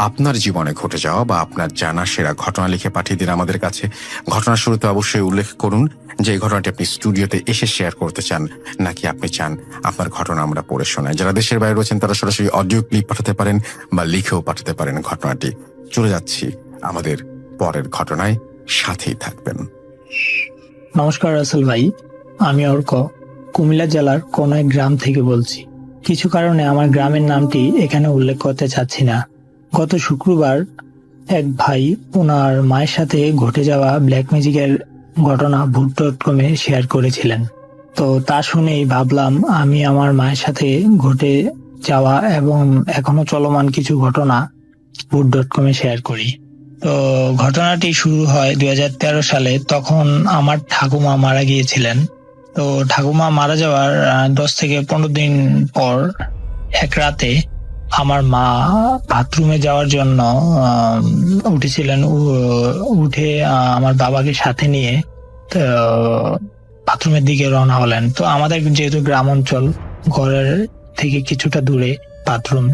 আপনার জীবনে ঘটে যাওয়া বা আপনার জানা সেরা ঘটনা লিখে পাঠিয়ে দিন আমাদের কাছে। ঘটনার শুরুতে অবশ্যই উল্লেখ করুন যে এই ঘটনাটি আপনি স্টুডিওতে এসে শেয়ার করতে চান, নাকি আপনি চান আপনার ঘটনা আমরা পড়ে শোনাই। যারা দেশের বাইরে রয়েছেন তারা সরাসরি অডিও ক্লিপ পাঠাতে পারেন বা লিখেও পাঠাতে পারেন ঘটনাটি। চলে যাচ্ছি আমাদের পরের ঘটনায়, সাথেই থাকবেন। নমস্কার রাসেল ভাই, আমি অর্ক কুমিল্লা জেলার কোন এক গ্রাম থেকে বলছি। কিছু কারণে আমার গ্রামের নামটি এখানে উল্লেখ করতে চাচ্ছি না। গত শুক্রবার এক ভাই ওনার মায়ের সাথে ঘটে যাওয়া ব্ল্যাক ম্যাজিকের ঘটনা ভূত.com-এ শেয়ার করেছিলেন। তো তা শুনেই ভাবলাম আমি আমার মায়ের সাথে ঘটে যাওয়া এবং এখনো চলমান কিছু ঘটনা ভূত.com-এ শেয়ার করি। তো ঘটনাটি শুরু হয় 2013 সালে। তখন আমার ঠাকুমা মারা গিয়েছিলেন। তো ঠাকুমা মারা যাওয়ার 10 থেকে 15 দিন পর এক রাতে আমার মা বাথরুমে যাওয়ার জন্য উঠেছিলেন। উঠে আমার বাবাকে সাথে নিয়ে বাথরুমের দিকে রওনা হলেন। তো আমাদের যেহেতু গ্রাম অঞ্চল, ঘরের থেকে কিছুটা দূরে বাথরুম,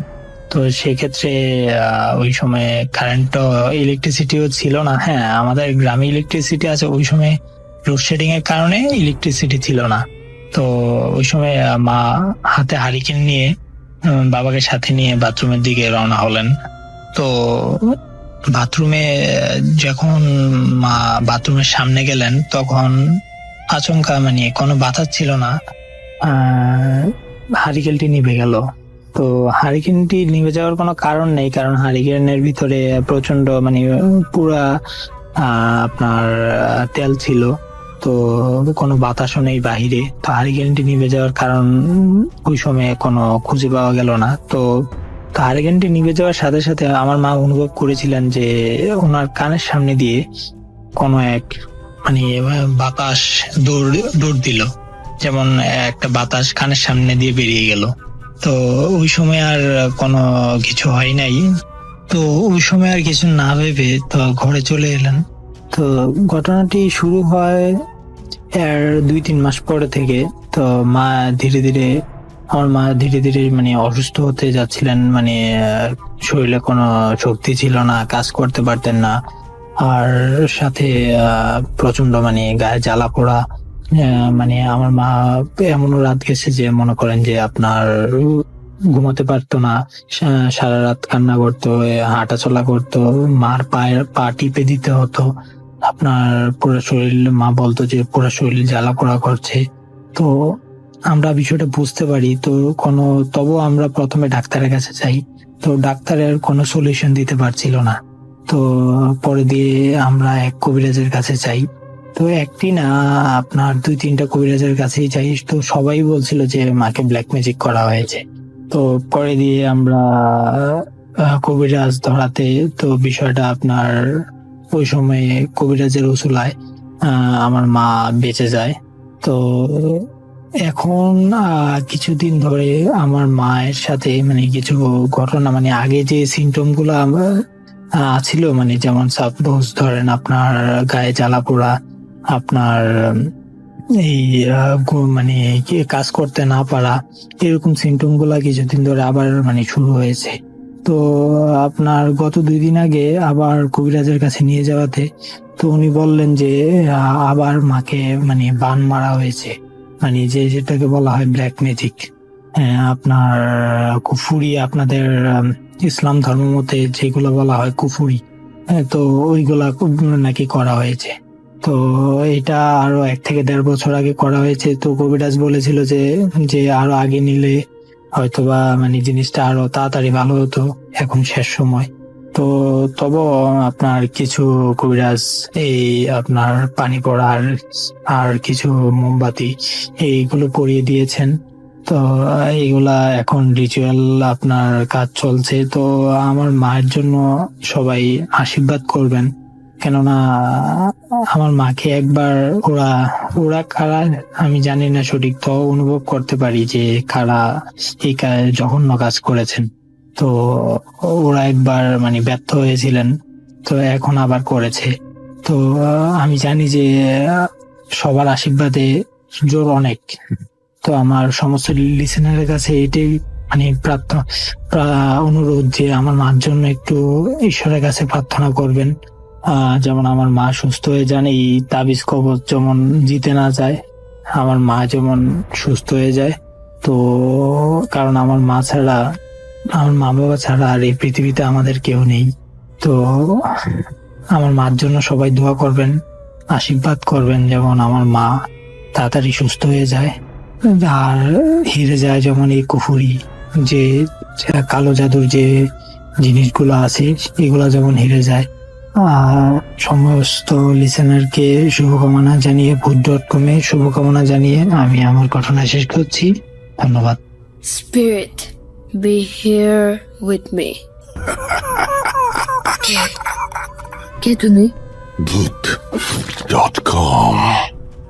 তো সেক্ষেত্রে ওই সময় কারেন্ট ইলেকট্রিসিটিও ছিল না। হ্যাঁ, আমাদের গ্রামে ইলেকট্রিসিটি আছে, ওই সময় লোডশেডিং এর কারণে ইলেকট্রিসিটি ছিল না। তো ওই সময় মা হাতে হারিকেন নিয়ে বাবাকে সাথে নিয়ে বাথরুমের দিকে রওনা হলেন। তো বাথরুমে যখন মা বাথরুমের সামনে গেলেন তখন আচমকা মানে কোনো বাধা ছিল না, হারিকেনটি নিভে গেল। তো হারিকেনটি নিভে যাওয়ার কোনো কারণ নেই, কারণ হারিকেনের ভিতরে প্রচন্ড মানে পুরা আপনার তেল ছিল। তো কোনো বাতাসও নেই বাহিরে। তো হারিকেনটি নিভে যাওয়ার কারণ ওই সময় কোনো খুঁজে পাওয়া গেল না। তো হারিকেনটি নিভে যাওয়ার সাথে সাথে আমার মা অনুভব করেছিলেন যে ওনার কানের সামনে দিয়ে কোনো এক মানে বাতাস দৌড় দিল, যেমন একটা বাতাস কানের সামনে দিয়ে বেরিয়ে গেল। তো ওই সময় আর কোনো কিছু হয় নাই। তো ওই সময় আর কিছু না ভেবে তো ঘরে চলে এলেন। তো ঘটনাটি শুরু হয় এর 2-3 মাস পরে থেকে। তো আমার মা ধীরে ধীরে মানে অসুস্থ হতে যাচ্ছিলেন, মানে শরীরে কোনো শক্তি ছিল না, কাজ করতে পারতেন না, আর সাথে প্রচন্ড মানে গায়ে জ্বালা পোড়া। মানে আমার মা এমনও রাত গেছে যে মনে করেন যে আপনার ঘুমাতে পারতো না, সারা রাত কান্না করতো, হাঁটা চলা করতো, মার পা টিপে দিতে হতো। আপনার পুরো শরীর, মা বলতো যে পুরো শরীর জ্বালা পোড়া করছে। তো আমরা বিষয়টা বুঝতে পারি। তো তবুও আমরা প্রথমে ডাক্তারের কাছে যাই। তো ডাক্তারের কোনো সলিউশন দিতে পারছিল না। তো পরে দিয়ে আমরা এক কবিরাজের কাছে যাই। তো একটি না, আপনার 2-3টা কবিরাজের কাছেই যাই। তো সবাই বলছিল যে মাকে ব্ল্যাক ম্যাজিক করা হয়েছে। তো পরে দিয়ে আমরা কবিরাজ ধরাতে, তো বিষয়টা আপনার ওই সময়ে কবিরাজের উসুলায় আমার মা বেঁচে যায়। তো এখন কিছুদিন ধরে আমার মায়ের সাথে মানে কিছু ঘটনা, মানে আগে যে সিমটম গুলো ছিল, মানে যেমন সাপোজ ধরেন আপনার গায়ে জ্বালা পোড়া, আপনার এই মানে কাজ করতে না পারা, এরকম সিমটম গুলা কিছুদিন ধরে আবার মানে শুরু হয়েছে। তো আপনার গত 2 দিন আগে আবার কবিরাজের কাছে নিয়ে যাওয়াতে তো উনি বললেন যে আবার মাকে মানে বান মারা হয়েছে, মানে যেটাকে বলা হয় ব্ল্যাক ম্যাজিক। হ্যাঁ, আপনার কুফুরি, আপনাদের ইসলাম ধর্ম মতে যেগুলো বলা হয় কুফুরি, তো ওইগুলা নাকি করা হয়েছে। তো এটা আরো 1 থেকে 1.5 বছর আগে করা হয়েছে। তো কবিরাজ বলেছিল যে আরো আগে নিলে হয়তোবা মানে জিনিসটা আরো তাড়াতাড়ি ভালো হতো, এখন শেষ সময়। তো তবু আপনার কিছু কবিরাজ এই আপনার পানি পড়ার আর কিছু মোমবাতি এইগুলো পরিয়ে দিয়েছেন। তো এইগুলা এখন রিচুয়াল আপনার কাজ চলছে। তো আমার মায়ের জন্য সবাই আশীর্বাদ করবেন, কেননা আমার মাকে একবার ওরা কারা আমি জানি না সঠিক, তো অনুভব করতে পারি যে কারা এই জঘন্য কাজ করেছেন। তো ওরা একবার মানে ব্যর্থ হয়েছিলেন, তো এখন আবার করেছে। তো আমি জানি যে সবার আশীর্বাদে জোর অনেক। তো আমার সমস্ত লিসেনারের কাছে এটাই মানে অনুরোধ যে আমার মার জন্য একটু ঈশ্বরের কাছে প্রার্থনা করবেন, যেমন আমার মা সুস্থ হয়ে যান, এই তাবিজ কবজ যেমন জিতে না যায়, আমার মা যেমন সুস্থ হয়ে যায়। তো কারণ আমার মা বাবা ছাড়া আর এই পৃথিবীতে আমাদের কেউ নেই। তো আমার মার জন্য সবাই দোয়া করবেন, আশীর্বাদ করবেন, যেমন আমার মা তাড়াতাড়ি সুস্থ হয়ে যায় আর হেরে যায় যেমন এই কুফুরি, যে কালো জাদুর যে জিনিসগুলো আছে এগুলো যেমন হেরে যায়। সমস্ত লিসেনারকে শুভকামনা জানিয়ে ভূত.com-এ শুভকামনা জানিয়ে আমি আমার ঘটনা শেষ করছি। ধন্যবাদ। Spirit, be here with me. কে তুমি? Boot.com